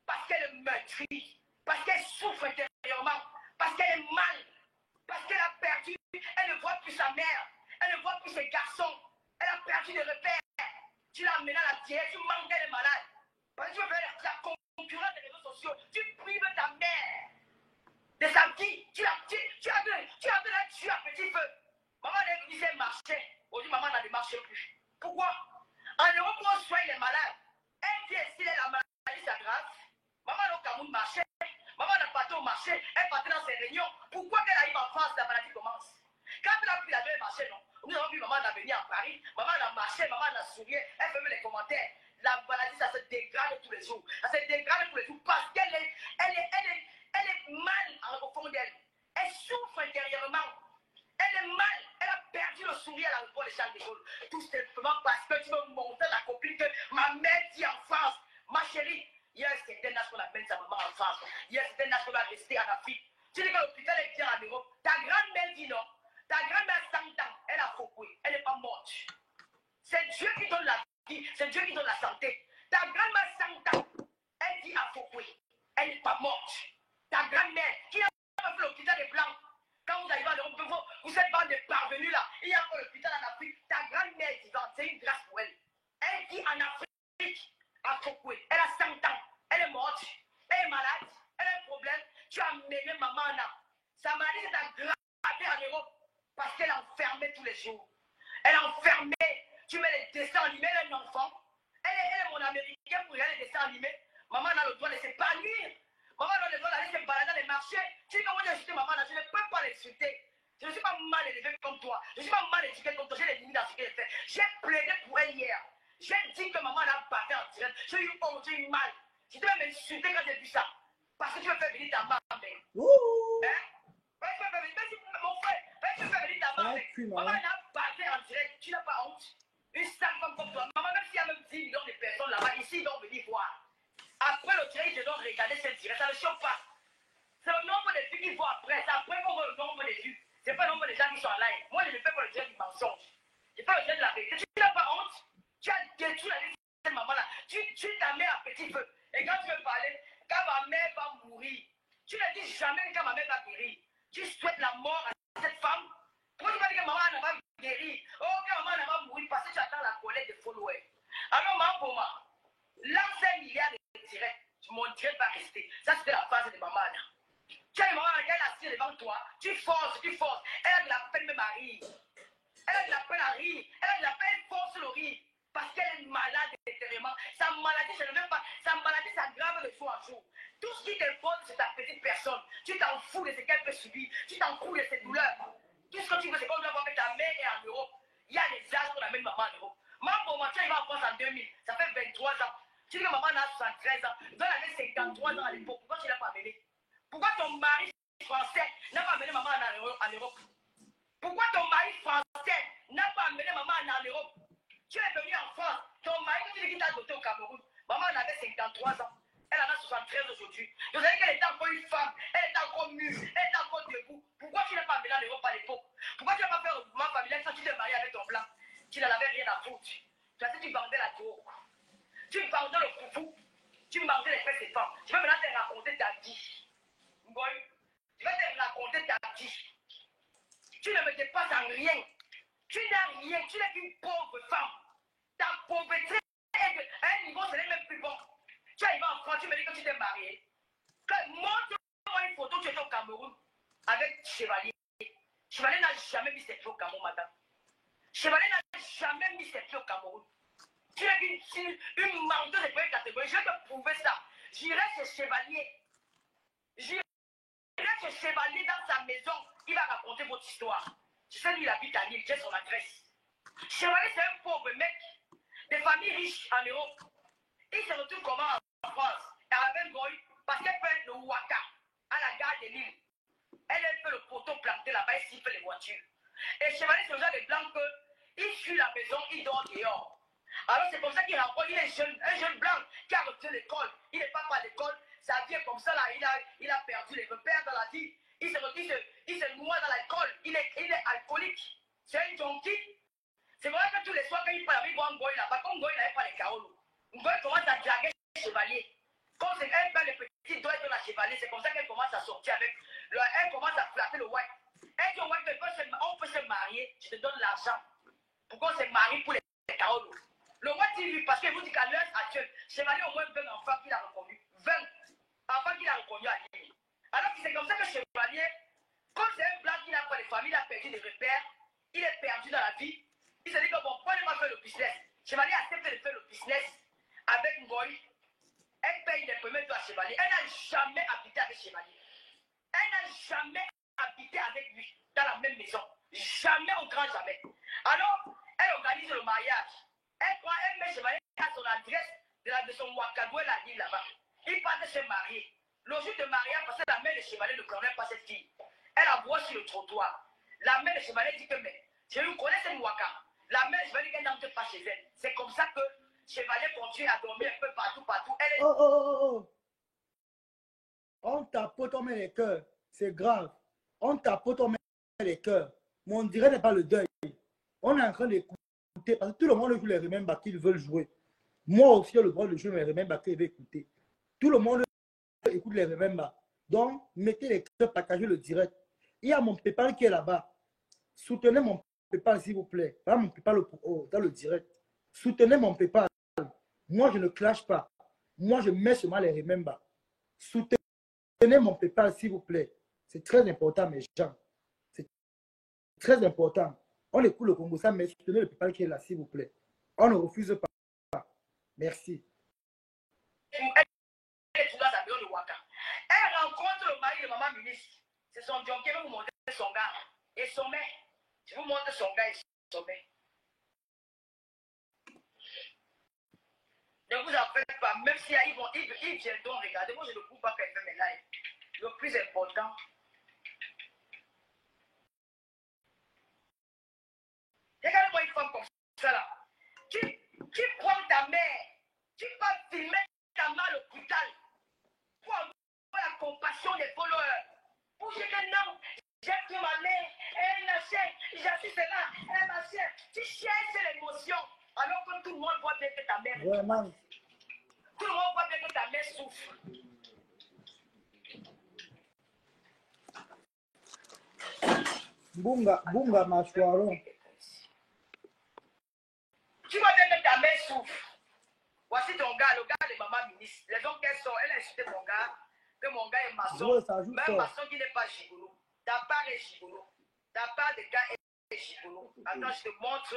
Parce qu'elle est meurtrie. Parce qu'elle souffre intérieurement. Parce qu'elle est mal. Parce qu'elle a perdu. Elle ne voit plus sa mère. Elle ne voit plus ses garçons. Elle a perdu des repères. Tu l'as amenée à la tienne. Tu manques qu'elle est malade. Parce que tu veux faire la concurrence des réseaux sociaux. Tu prives ta mère de sa vie. Tu as de la tuer à petit feu. Maman, elle disait marcher. Aujourd'hui, maman n'a de marcher plus. Pourquoi? En Europe, où on soigne les malades. Elle dit si la maladie s'aggrave. Maman, au Cameroun, marchait. Maman n'a pas au marché. Elle partait dans ses réunions. Pourquoi qu'elle arrive en France, la maladie commence? Quand elle a pris la deuxième marché, non. Nous avons vu maman a venu à Paris. Maman a marché, maman a souri. Elle fait les commentaires. La maladie, ça se dégrade tous les jours. Ça se dégrade tous les jours parce qu'elle est mal au fond d'elle. Elle souffre intérieurement. Elle est mal. Elle a perdu le sourire à l'aéroport de Charles de Gaulle. Tout simplement parce que tu veux montrer à la copine que ma mère dit en France. Ma chérie, hier c'était un âge qu'on amène sa maman en France. Hier c'était un âge qu'on va rester en Afrique. Tu dis que l'hôpital est bien en Europe. Ta grand-mère dit non. Ta grand-mère a 100 ans. Elle a fauqué. Elle n'est pas morte. C'est Dieu qui donne la vie. C'est Dieu qui donne la santé. Ta grand-mère a 100 ans. Elle dit à fauqué. Elle n'est pas morte. Ta grand-mère qui a fait l'hôpital des Blancs. Quand vous arrivez en Europe, vous êtes dans des parvenus là. Il y a encore l'hôpital en Afrique. Ta grand-mère est vivante. C'est une grâce pour elle. Elle dit en Afrique, à Fokoué. Elle a 100 ans. Elle est morte. Elle est malade. Elle a un problème. Tu as mené maman là. Sa maladie s'est aggravée en Europe. Parce qu'elle est enfermée tous les jours. Elle est enfermée. Tu mets les dessins animés. Elle est un enfant. Elle est mon américaine pour regarder les dessins animés. Maman a le droit de s'épanouir. Maman a le droit d'aller se balader dans les marchés. Tu dis comment j'ai insulté maman là. Je ne peux pas l'insulter. Je ne suis pas mal élevé comme toi. Je ne suis pas mal éduqué comme toi. J'ai les limites dans ce qu'elle fait. J'ai plaidé pour elle hier. J'ai dit que maman l'a battu en direct. J'ai eu honte, j'ai eu mal. Je devais m'insulter quand j'ai vu ça. Parce que tu veux faire venir ta maman. Hein? Mon frère, tu veux faire venir ta maman. Maman l'a battu en direct. Tu n'as pas honte. Une sale femme comme toi. Maman, même s'il y a même 10 millions de personnes là-bas, ici, ils doivent venir voir. Après le direct, je dois regarder cette direct. Ça ne choque pas. C'est le nombre de vues qu'ils voient après. C'est après qu'on voit le nombre de vues. C'est pas le nombre de gens qui sont en live. Moi, je ne fais pas le direct du mensonge. Je fais le direct de la vérité. Tu n'as pas honte. Tu as détruit la vie de cette maman-là. Tu ta mère à petit feu. Et quand tu veux parler, quand ma mère va mourir, tu ne dis jamais quand ma mère va guérir. Tu souhaites la mort à cette femme. Pourquoi tu vas dire que maman n'a pas guéri? Oh, que maman n'a pas mourir parce que tu attends la colère des followers. Alors, maman, pour moi, lance 1 milliard de directs. Mon direct va rester. Ça, c'était la phase de maman. Tu as une maman qui est assise devant toi. Tu forces. Elle a de la peine même à rire. Elle a de la peine à rire. Elle a de la peine, force le rire. Parce qu'elle est malade intérieurement. Sa maladie, je ne veux pas. Sa maladie s'aggrave de jour en jour. Tout ce qui t'impose, c'est ta petite personne. Tu t'en fous de ce qu'elle peut subir. Tu t'en fous de ses douleurs. Tout ce que tu veux, c'est qu'on doit voir que ta mère est en Europe. Il y a des âges qu'on amène maman en Europe. Maman, pour moi, tu vas en France en 2000. Ça fait 23 ans. Tu dis que maman a 73 ans. Toi, elle avait 53 ans à l'époque. Pourquoi tu ne l'as pas amené? Pourquoi ton mari français n'a pas amené maman en Europe? Pourquoi ton mari français n'a pas amené maman en Europe? Tu es venu en France. Ton mari, tu dis qu'il t'a doté au Cameroun. Maman en avait 53 ans. Elle en a 73 aujourd'hui. Vous savez qu'elle était encore une femme. Elle était encore mûre. Elle était encore debout. Pourquoi tu n'as pas amené en Europe à l'époque? Pourquoi tu n'as pas fait un mouvement familial quand tu t'es marié avec ton blanc? Tu n'en avais rien à foutre. Tu vendais la tour. Tu vendais le foufou. Tu vendais les fesses des femmes. Je vais maintenant te raconter ta vie. Je vais te raconter ta vie. Tu ne me dépasses en rien. Tu n'as rien. Tu n'es qu'une pauvre femme. Ta pauvreté est à un niveau, ce n'est même plus bon. Tu arrives en France, tu me dis que tu t'es marié. Montre-moi une photo, tu étais au Cameroun avec Chevalier. Chevalier n'a jamais mis ses pieds au Cameroun, madame. Chevalier n'a jamais mis ses pieds au Cameroun. Tu es une menteuse de première catégorie. Je vais te prouver ça. J'irai chez Chevalier. J'irai chez Chevalier dans sa maison. Il va raconter votre histoire. Je sais lui, il habite à Lille. J'ai son adresse. Chevalier, c'est un pauvre mec. Des familles riches en Europe. Il se retrouve comment en France? Elle avait Goy parce qu'elle fait le Ouaka à la gare de Lille. Elle fait le poteau planté là-bas, elle siffle les voitures. Et Les chevaliers, c'est le genre de blanc qu'il suit la maison, il dort dehors. Alors c'est comme ça qu'il rencontre, il est jeune, un jeune blanc qui a reçu l'école. Il n'est pas à l'école, ça vient comme ça là, il a perdu les repères dans la vie. Il se noie dans l'alcool, il est alcoolique. C'est un junkie. C'est vrai que tous les soirs quand il parle, il voit Ngoï là-bas, comme Ngoï n'avait pas les carreaux. Ngoï commence à draguer les chevaliers. Comme c'est un peu les petits doigts de la chevalier, c'est comme ça qu'elle commence à sortir avec. Elle commence à flatter le white. Elle dit au white, on peut se marier, je te donne l'argent. Pourquoi on se marie pour les carreaux? Le white il lui, parce qu'il vous dit qu'à l'heure actuelle, chevalier au moins 20 enfants qu'il a reconnus. 20 enfants qu'il a reconnus à lui. Alors que c'est comme ça que chevalier, comme c'est un blanc qui n'a pas de famille, il a perdu des repères, il est perdu dans la vie. Il se dit que bon, pourquoi ne pas faire le business? Chevalier accepte de faire le business avec Ngoï. Elle paye les premiers doigts à Chevalier. Elle n'a jamais habité avec Chevalier. Elle n'a jamais habité avec lui dans la même maison. Jamais, au grand jamais. Alors, elle organise le mariage. Elle met Chevalier à son adresse de son Ouagadougou, la ville là-bas. Il part de se marier. Le jour de mariage, parce que la mère de Chevalier ne connaît pas cette fille. Elle la voit sur le trottoir. La mère de Chevalier dit que, mais, je lui connais cette Ouaka. La mère de Chevalier, elle n'entre pas chez elle. C'est comme ça que Chevalier continue à dormir un peu partout. Elle est... Oh. On tapote, on met les cœurs. C'est grave. On tapote, on met les cœurs. Mais on dirait n'est pas le deuil. On est en train d'écouter. Parce que tout le monde joue les remember qu'ils veulent jouer. Moi aussi, j'ai le droit de jouer mes remember qu'ils veulent écouter. Tout le monde écoute les remember. Donc, mettez les cœurs, partagez le direct. Il y a mon PayPal qui est là-bas. Soutenez mon PayPal, s'il vous plaît. Pas mon PayPal dans le direct. Soutenez mon PayPal. Moi, je ne clash pas. Moi, je mets seulement les remember. Soutenez mon PayPal, s'il vous plaît. C'est très important, mes gens. C'est très important. On écoute le Congo, ça, mais soutenez le PayPal qui est là, s'il vous plaît. On ne refuse pas. Merci. Elle rencontre le mari de maman ministre. C'est son John qui va vous montrer son gars. Et sommet. Je vous montre son gars et sommet. Ne vous en faites pas. Même si ils viennent donc regarder. Moi, je ne coupe pas qu'elle fait mes lives. Le plus important. Regardez-moi une femme comme ça là. Qui prend ta mère. Qui va filmer ta mère à l'hôpital. Pour avoir la compassion des voleurs. Pour dire que non, j'ai pris ma mère, elle lâchait, j'assume cela, elle lâchait. Tu cherches l'émotion, alors que tout le monde voit bien que ta mère Vraiment. Tout le monde voit bien que ta mère souffre. Bunga machouaron. Tu vois bien que ta mère souffre. Voici ton gars, le gars de maman ministre. Les hommes qu'elle sort, elle a insulté mon gars, que mon gars est maçon. Même maçon qui n'est pas gigolo. Ta part est gigolo. Ta part de gars est gigolo. Attends, je te montre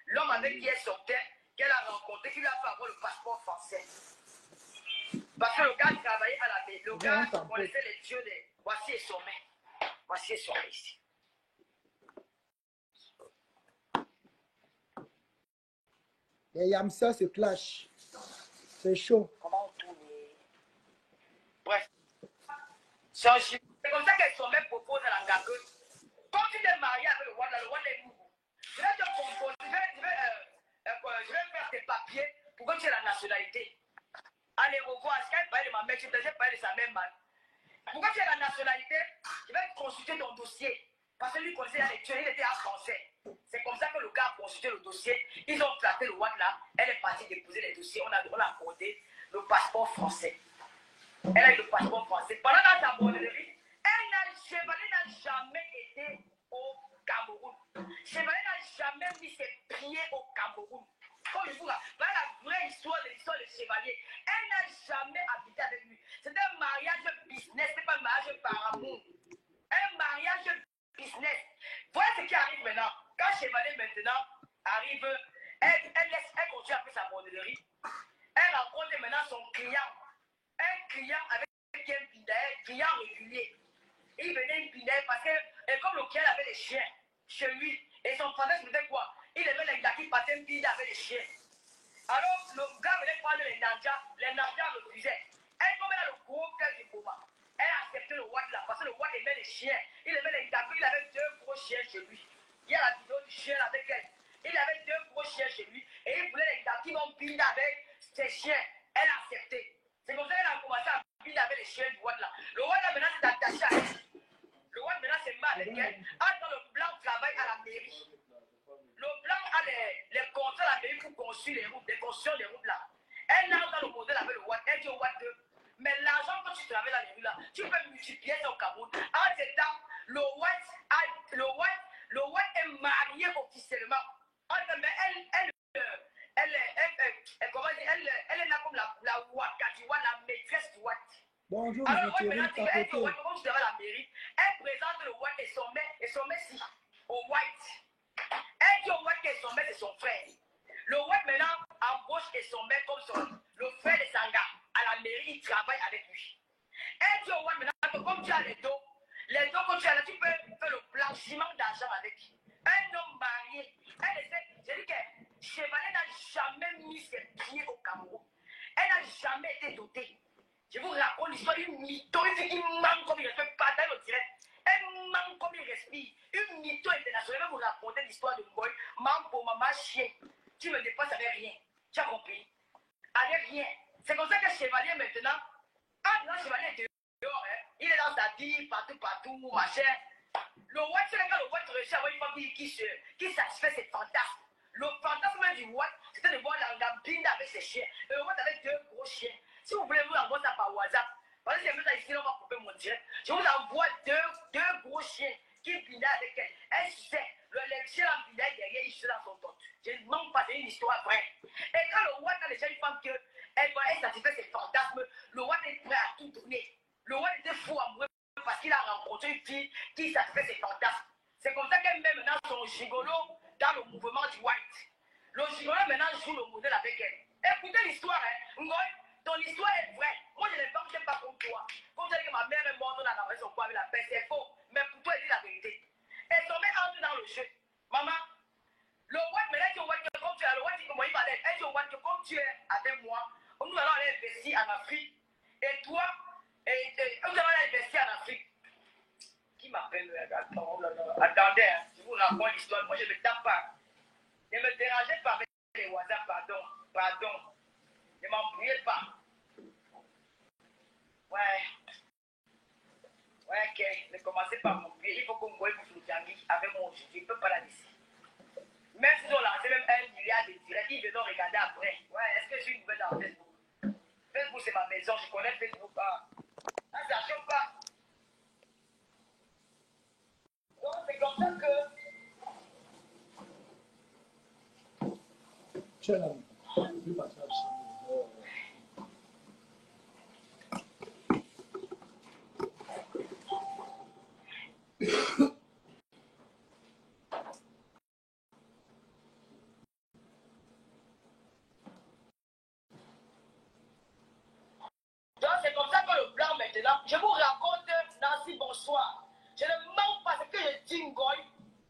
l'homme avec qui elle sortait, qu'elle a rencontré, qui lui a fait avoir le passeport français. Parce que le gars travaillait à la maison. Le gars connaissait les dieux de... Voici les sommets. Voici les sommets ici. Les Yamsa se clash. C'est chaud. Comment on tourne? Bref. C'est comme ça qu'elle sommet propose à la gageuse. Quand tu t'es marié avec le roi est nouveau. Je vais te proposer, je vais faire tes papiers pour que tu aies la nationalité. Allez, revoir, est-ce qu'elle parlait de ma mère, je te parler de sa même mère. Pourquoi tu as la nationalité? Je vais consulter ton dossier. Parce que lui connaissait les tueurs, il était en français. C'est comme ça que le gars a consulté le dossier. Ils ont flatté le Watt là. Elle est partie déposer les dossiers. On a accordé le passeport français. Elle a eu le passeport français. Pendant sa bordellerie, Chevalier n'a jamais été au Cameroun. Chevalier n'a jamais mis ses pieds au Cameroun. Comme je vous dis, voilà la vraie histoire de Chevalier. Elle n'a jamais habité avec lui. C'est un mariage business, c'est pas un mariage par amour. Un mariage business. Voilà ce qui arrive maintenant. Quand Chevalier maintenant arrive, elle continue à faire sa bordellerie. Elle rencontre maintenant son client. Un client avec un client régulier. Il venait une pinaille parce que, et comme le client avait des chiens chez lui, et son frère faisait quoi? Il aimait les gars qui passaient une pinaille avec des chiens. Alors, le gars venait prendre les nanjas refusaient. Elle tombait dans le gros cœur du coma. Elle a accepté le Watt là, parce que le Watt aimait les chiens. Il aimait les gars, il avait deux gros chiens chez lui. Il y a la chiens du Watt là. Le Watt là maintenant c'est attaché à elle. Le Watt maintenant c'est mal avec elle. Quand le blanc travaille à la mairie. Le blanc a les contrats à la mairie pour construire les routes, les constructions des routes là. Elle entre dans le modèle avec le Watt. Elle dit au Watt que, mais l'argent que tu travailles dans les rues là, tu peux multiplier ça au Cameroun. En ce temps, le Watt est marié officiellement. Mais elle est là comme la Ouakadiwa, la maîtresse du Watt. Bonjour, alors, je maintenant, tu veux être au Watt, comme tu devais à la mairie, elle présente le Watt et son messie au White. Elle dit au Watt que son mec c'est son frère. Le Watt maintenant embauche et son mec comme le frère de Sanga. À la mairie, il travaille avec lui. Elle dit au Watt maintenant que comme tu as les dos que tu as là, tu peux faire le blanchiment d'argent avec. Un homme marié. Elle essaie, j'ai dit que Chevalier n'a jamais mis ses pieds au Cameroun. Elle n'a jamais été dotée. Je vous raconte l'histoire d'une mytho, une fille qui manque comme il ne fait pas dans le direct. Elle manque comme il respire. Une mytho internationale. Je vais vous raconter l'histoire de Ngoy. Mambo, maman, chien. Tu me dépasses avec rien. Tu as compris? Avec rien. C'est comme ça que Chevalier maintenant, le Chevalier est dehors, hein. Il est dans sa vie, partout, machin. Le Watt, c'est quand le Watt réussit à avoir une femme qui satisfait ses fantasmes. Le fantasme du Watt, c'était de voir la gambine avec ses chiens. Et le Watt avec deux gros chiens. Si vous voulez vous envoyer ça par WhatsApp, parce que c'est ici, on va couper mon direct. Je vous envoie deux gros chiens qui binaient avec elle. Elle sait, le chien en binaient derrière, il se dans son tot. Je ne manque pas, c'est une histoire vraie. Et quand le Watt a déjà une femme elle satisfait ses fantasmes, le Watt est prêt à tout donner. Le Watt était fou amoureux parce qu'il a rencontré une fille qui satisfait ses fantasmes. C'est comme ça qu'elle met maintenant son gigolo dans le mouvement du White. Le gigolo maintenant joue le modèle avec elle. Écoutez l'histoire, hein. Ngoy, ton histoire est vraie. Moi, je ne pense pas comme toi. Comme tu as dit que ma mère est morte, on a ramassé son poids avec la paix, c'est faux. Mais pour toi, elle dit la vérité. Elle s'en met entre dans le jeu. Maman, le Watt, mais là, tu vois que comme tu es, le Watt dit que moi, il va l'être. Elle dit au Watt que comme tu es avec moi, nous allons aller investir en Afrique. Et toi, nous allons aller investir en Afrique. Qui m'appelle? Attendez, hein. Je vous raconte l'histoire. Moi, je ne me tape pas. Ne me dérangez pas avec les WhatsApp, pardon. Ne m'embrouillez pas. Ouais, ok. Ne commencez pas à m'embrouiller. Il faut qu'on voie pour Floutiangui avec mon jeu. Je ne peux pas la laisser. Même si on lancé même 1 milliard de directs, ils viennent regarder après. Ouais, est-ce que j'ai une nouvelle dans Facebook? Facebook, c'est ma maison. Je connais Facebook pas. Attention pas. Donc, c'est comme ça que. Tu es là. Plus pas ça. Donc, c'est comme ça que le blanc maintenant. Je vous raconte, Nancy, bonsoir. Je ne mens pas ce que je dis, Ngoy.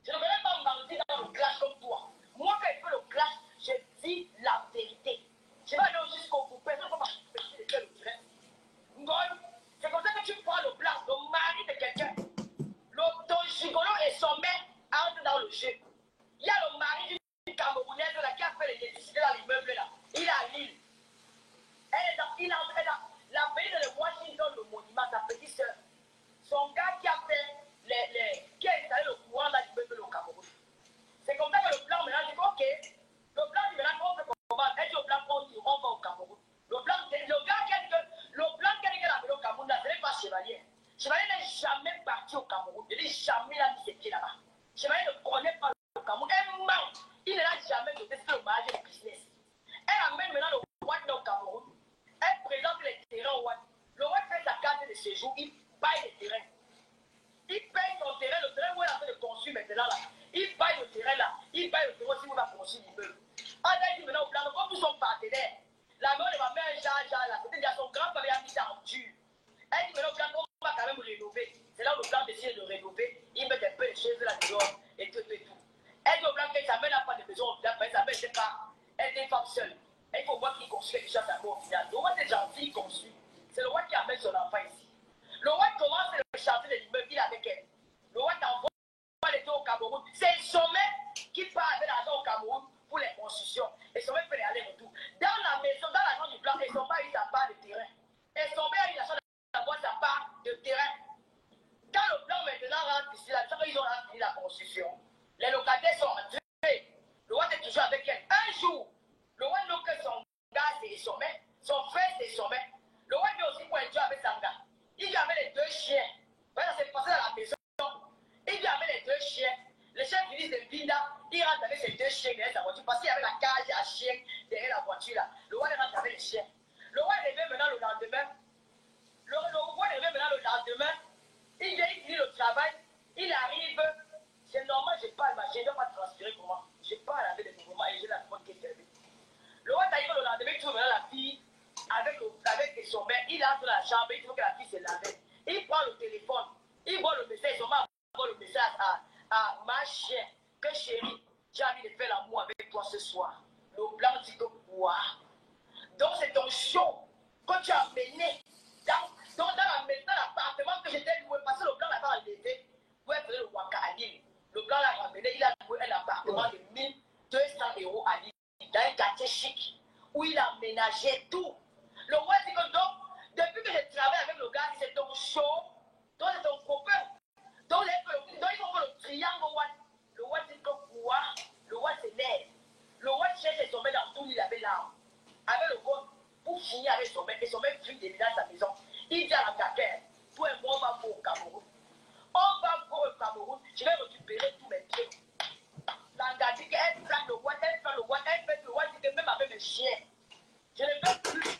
Je ne vais même pas mentir dans le clash comme toi. Moi, quand je fais le clash, je dis la vérité. Je vais aller jusqu'au bout. Personne ne va pas péter le direct. Ngoy, c'est comme ça que tu prends le blanc, le mari de quelqu'un. Ton gigolo et son mec entrent dans le jeu. Il y a le mari d'une Camerounaise là, qui a fait l'électricité dans l'immeuble là. Il est à Lille. Elle est dans la pays de Washington, le monument, sa petite soeur. Son gars qui a fait qui a installé le courant dans l'immeuble au Cameroun. C'est comme ça que le blanc maintenant dit ok. Le blanc dit maintenant on fait comment? Elle dit au blanc on va au Cameroun. Le gars qui a dit que la ville au Cameroun là, ce n'est pas Chevalier. Chevalier n'est jamais parti au Cameroun. Il n'est jamais là mis ses pieds là-bas. Chevalier ne connaît pas le Cameroun. Elle ment. Il n'a jamais doté le mariage et le business. Elle amène maintenant le Watt au Cameroun. Elle présente les terrains au Watt. Le Watt fait sa carte de séjour, il paye les terrains. Il paye son terrain, le terrain où elle a fait le construire maintenant là. Il paye le terrain là. Il paye le terrain aussi où il va construire l'immeuble. Elle dit maintenant au plan, comme nous sommes partenaires, la mère de ma mère, Jean là, c'est-à-dire son grand-père a mis ça en dur. Elle dit maintenant au plan, on va quand même rénover. C'est là où le plan décide de rénover. Il met un peu les chaises là dehors et tout. Elle dit au plan que sa mère n'a pas de maison, sa mère ne sait pas. Elle est une femme seule. Il faut voir qu'il construit quelque chose à au final. Le roi est gentil, il construit. C'est le roi qui amène son enfant ici. Le roi commence le chantier de l'immeuble, il est avec elle. Le roi t'envoie les deux au Cameroun. C'est le sommet qui part avec l'argent au Cameroun pour les constructions. Et sommet fait les allers-retours. Dans la maison, dans l'argent du blanc, et sommet a eu sa part de terrain. Et sommet a eu l'argent de la boîte chiens. Voilà, c'est passé dans la maison. Il vient avec les deux chiens. Le chef ministre de Vinda, il rentre avec ses deux chiens derrière sa voiture. Parce qu'il y avait la cage à chiens derrière la voiture là. Le roi rentre avec les chiens. Le roi est maintenant le lendemain. Le roi est maintenant le lendemain. Il vient, il finit le travail. Il arrive. C'est normal, je parle, je ne dois pas transpirer pour moi. Je parle avec les mouvements et j'ai la bonne qui est servie. Le roi arrive le lendemain, il trouve la fille avec son mère. Il entre dans la chambre, il trouve que la fille se lavait. Il prend le téléphone. Il voit le message. Son mari voit le message à ma chère. Que chérie, j'ai envie de faire l'amour avec toi ce soir. Le blanc dit que quoi? Donc c'est ton show que tu as mené dans l'appartement que j'étais loué. Parce que le blanc n'a pas enlevé. Vous avez fait le Waka à Lille. Le blanc l'a ramené. Il a loué un appartement de 1200 € à Lille. Dans un quartier chic. Où il a aménagé tout. Le roi dit que donc, depuis que je travaille avec le gars, c'est ton show. Donc c'est ton copain. Donc il faut faire le triangle. Le roi dit que quoi? Le roi s'élève. Le roi cherche son mec dans tout, il avait l'arme. Avec le roi, pour finir avec son mec. Et son mec fuit dans sa maison. Il dit à la caquette, pour un bon, on va au Cameroun. On va au Cameroun, je vais récupérer tous mes pieds. L'engagé qu'elle flatte le roi, elle fait le roi, dit que même avec mes chiens, je ne veux plus.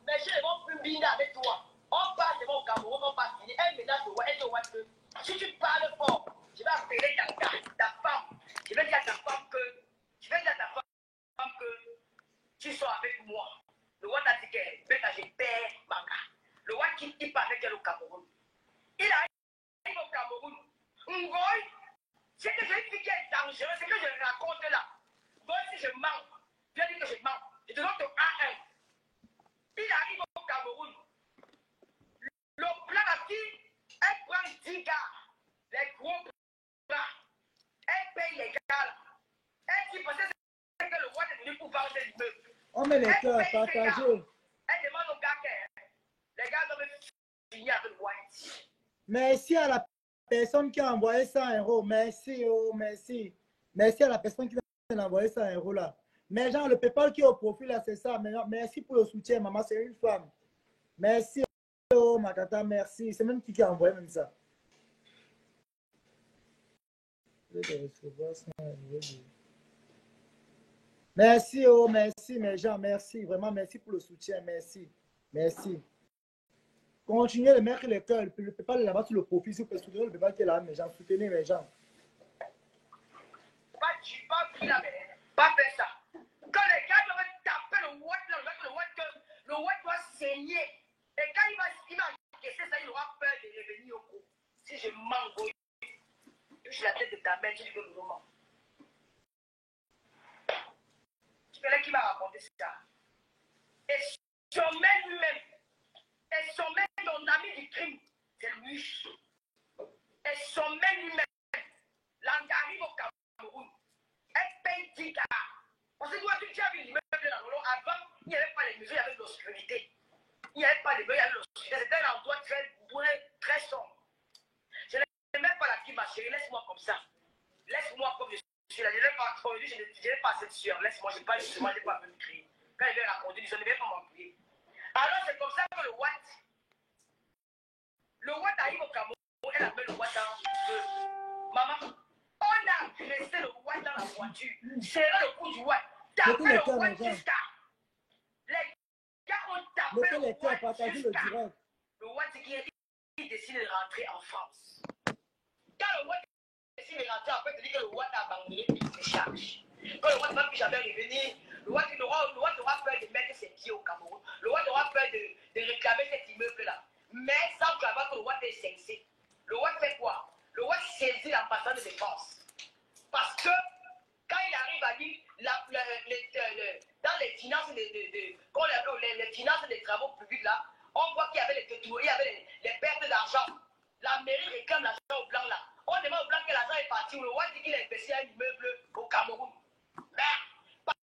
Mes chiens ne vont plus biner avec toi. On passe devant au Cameroun, on va finir. Elle menace le roi, elle dit au roi que si tu parles fort, je vais appeler ta femme. Je vais dire à ta femme que tu sors avec moi. Le roi t'a dit que je perds ma gare. Le roi qui part avec elle au Cameroun. Il arrive au Cameroun. Ngoy, c'est que j'ai dit qu'elle est dangereuse, c'est que je raconte là. Moi, si je mens, je dis que je mens. Je te donne ton A1. Il arrive au Cameroun. Le plan à qui elle prend 10 gars, les gros plats. Elle paye les gars. Elle dit parce que c'est que le roi est venu pour vendre des immeubles. On met les cœurs, partagez. Elle demande aux gars que les gars doivent finir avec le roi. Merci à la personne qui a envoyé 100 €. Merci, oh, merci. Merci à la personne qui a envoyé 100 € là. Mais genre, le PayPal qui est au profil là, c'est ça. Mais merci pour le soutien, maman, c'est une femme. Merci, oh, ma tata, merci. C'est même qui a envoyé même ça. Merci, oh, merci, mes gens, merci. Vraiment, merci pour le soutien, merci. Merci. Continuez de mettre les cœurs. Le PayPal est là-bas sur le profil. Si vous pouvez soutenir le PayPal qui est là, mes gens, soutenez mes gens. Pas faire ça. Quand les gars doivent taper le watt doit saigner. Et quand il va encaisser ça, il aura peur de revenir au coup. Si je mens, je suis la tête de ta mère, je dis que le moment. Tu connais qui m'a raconté ça? Et son mec lui-même, et son mec, ton ami du crime, c'est lui. Et son mec lui-même, l'engarive au Cameroun, elle paye 10 gars. Parce que toi, tu as vu l'immeuble là, avant, il n'y avait pas les mesures, il y avait de l'obscurité. Il n'y avait pas de mesures, il y avait de l'obscurité. C'était un endroit très sombre. Je n'ai même pas la fille, ma chérie, laisse-moi comme ça. Laisse-moi comme je suis là. Je n'ai pas cette sueur. Laisse-moi, je n'ai pas justement, je n'ai pas me crier. Quand il vient raconter, je ne vais pas m'appuyer. Alors c'est comme ça que le Watt arrive au Cameroun, elle appelle le Watt dans le maman, on a agressé le Watt dans la voiture. C'est là le coup du Watt. Tapé le Watt jusqu'à. Les gars ont tapé le Watt jusqu'à. Le Watt qui décide de rentrer en France. Quand le Watt décide de rentrer en France, il dit que le Watt a abandonné toutes ses charges. Quand le Watt ne va plus jamais revenir, le Watt aura peur de mettre ses pieds au Cameroun. Le Watt aura peur de réclamer cet immeuble-là. Mais sans savoir que le Watt est censé. Le Watt fait quoi? Le Watt saisit l'ambassade de défense. Parce que quand il arrive à dire, dans les finances les finances des travaux publics là, on voit qu'il y avait les détours, il y avait les pertes d'argent. La mairie réclame l'argent au blanc là. On demande au blanc que l'argent est parti. Le Watt dit qu'il a investi un immeuble au Cameroun. Mais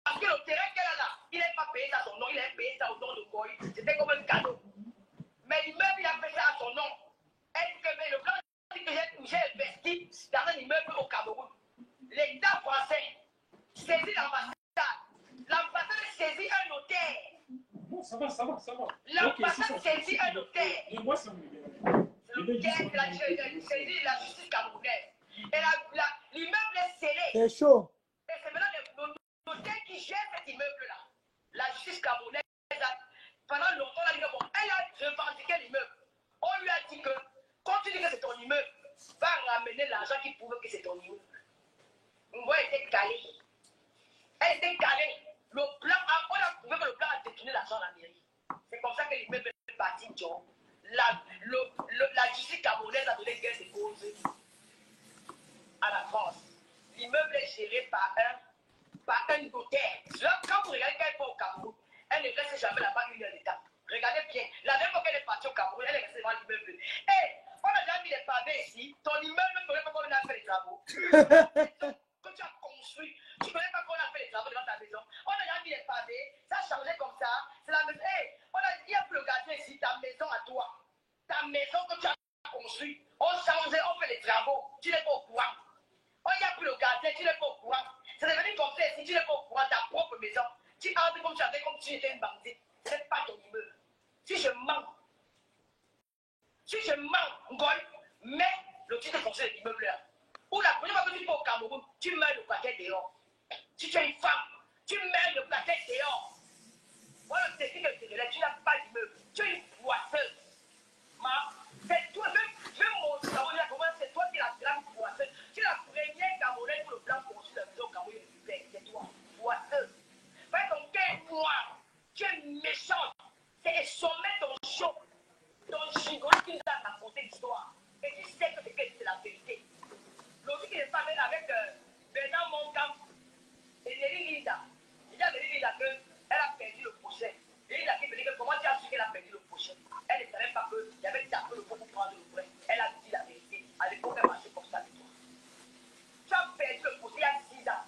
parce que le terrain qu'elle a là, il n'a pas payé ça à son nom, il a payé ça au nom de Goy. C'était comme un cadeau. Mais l'immeuble, il a fait ça à son nom. Est-ce que le blanc dit que j'ai investi dans un immeuble au Cameroun? L'État français saisit l'ambassade. L'ambassade saisit un notaire. Bon, ça va. L'ambassade saisit un notaire. Et moi, ça me C'est le la justice camerounaise. Et l'immeuble est scellé. C'est chaud. Et c'est maintenant le notaire qui gère cet immeuble-là. La justice camerounaise, pendant longtemps, elle a revendiqué l'immeuble. On lui a dit que, quand tu dis que c'est ton immeuble, va ramener l'argent qui prouve que c'est ton immeuble. Moi, elle était calée. Elle était calée. Le plan, on a prouvé que le plan a détourné l'argent à la mairie. C'est comme ça que l'immeuble est parti, John. La justice camerounaise a donné gain de cause à la France. L'immeuble est géré par un notaire. Quand vous regardez qu'elle est au Cameroun, elle ne reste jamais là-bas 1 heure de temps. Regardez bien. La dernière fois qu'elle est partie au Cameroun, elle est restée devant l'immeuble. Hé, on a déjà mis les pavés ici. Ton immeuble, tu ne connais pas comment on a fait les travaux. Que tu as construit, tu ne connais pas comment on a fait les travaux devant ta maison. On a déjà mis les pavés, ça a changé comme ça. C'est la maison. Hé, on a dit, il y a plus le gardien ici, ta maison à toi. Ta maison que tu as construite. On change, on fait les travaux. Tu n'es pas au courant. On n'y a plus le gardien, tu n'es pas au courant. C'est devenu comme ça si tu n'es pas au courant de ta propre maison. Tu entres comme tu avais, comme tu étais une bandite. Ce n'est pas ton immeuble. Si je mens, Ngoy, mets le titre foncier de l'immeuble là. Ou la première fois que tu vas au Cameroun, tu mets le paquet dehors. Si tu es une femme, tu mets le paquet dehors. Moi, le défi de là, tu n'as pas d'immeuble. Tu es une poisseuse. C'est toi, même mon cerveau, comment c'est toi qui es la grande poisseuse. Tu es la première Camerounaise pour le plan construit la maison au Cameroun. C'est toi, poisseuse. Parce que ton cœur est noir. Tu es méchante. C'est sommet ton show. Ton gigot qui nous a raconté l'histoire. Et tu sais que c'est la vérité. L'autre qui est pas même avec Bernard Moncamp et Nelly Linda. Il y a Nelly Linda qu'elle a perdu le procès. Nelly Linda qui me dit que comment tu as su qu'elle a perdu le procès. Elle ne savait pas qu'il y avait tapé le pot pour prendre le vrai. Elle a dit la vérité. À l'époque, elle marchait comme ça avec toi. Tu as perdu le procès il y a 6 ans.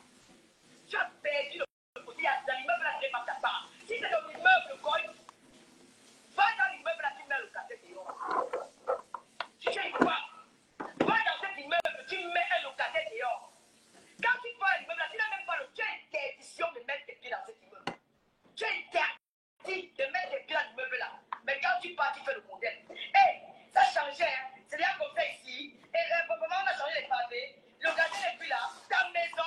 Tu as perdu le procès il y a 6 ans. L'immeuble là, c'est pas ta part. Si c'est ton immeuble, quoi, va dans l'immeuble là, tu mets le café dehors. Si tu es une femme, va dans cet immeuble, tu mets un locataire dehors. Quand tu vas à l'immeuble là, tu n'as même pas le. Tu as interdiction de mettre tes pieds dans cet immeuble. Tu as interdit de mettre tes pieds dans l'immeuble là. Mais quand tu pars, tu fais le modèle. Hé, ça changeait, hein. C'est bien comme ça ici. Et comment on a changé les pavés. Le gardien n'est plus là. Ta maison,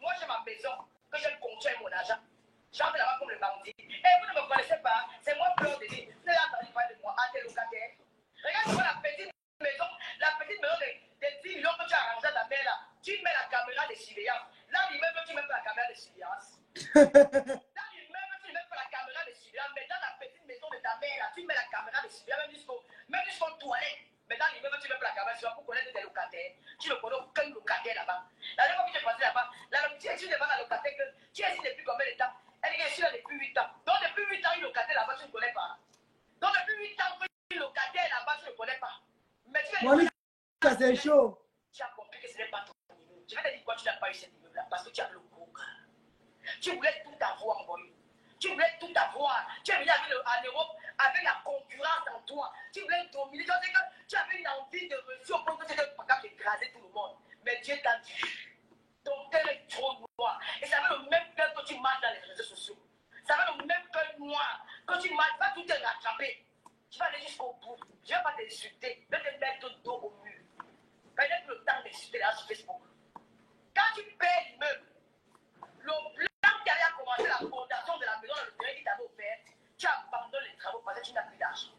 moi j'ai ma maison, que je contiens mon argent. J'entre là-bas comme le bandit. Et vous ne me connaissez pas, c'est moi Fleur de Lys. Vous n'avez entendu parler de moi, à tes locataires. Regarde-moi la petite maison de 10 millions que tu as arrangé à ta mère là. Tu mets la caméra de surveillance. Là, l'immeuble, tu ne mets pas la caméra de surveillance. Là, l'immeuble, tu ne mets pas la caméra de surveillance. Mais dans la petite maison de ta mère là, tu mets la caméra de surveillance, même jusqu'aux toilettes. Mais dans l'immeuble, tu ne mets pas la caméra de surveillance pour connaître tes locataires. Tu ne connais aucun locataire là-bas. La dernière fois que tu es passé là-bas, tu es devant la locataire que tu es ici depuis combien de temps? Elle dit que je suis là depuis 8 ans. Donc depuis 8 ans, une locataire là-bas, tu ne connais pas. Donc depuis 8 ans, une locataire là-bas, tu ne connais pas. Mais tu Monica, c'est chaud. Tu as compris que ce n'est pas ton immeuble. Je vais te dire pourquoi tu n'as pas eu cet immeuble-là. Parce que tu as le gros cœur. Tu voulais tout avoir, mon boy. Tu voulais tout avoir. Tu es venu en Europe avec la concurrence en toi. Tu voulais dominer. Tu avais une envie de réussir au point que tu étais capable d'écraser tout le monde. Mais Dieu t'a dit. Ton cœur est trop noir. Et ça va le même cœur que tu marches dans les réseaux sociaux. Ça va le même cœur noir que tu marches. Va tout te rattraper. Tu vas aller jusqu'au bout. Je ne vais pas t'insulter. Je vais te mettre le dos au mur. Peut-être le temps d'insulter là sur Facebook. Quand tu payes l'immeuble, le plan qui allait commencer la fondation de la maison, le terrain qui t'avait offert, tu abandonnes les travaux parce que tu n'as plus d'argent.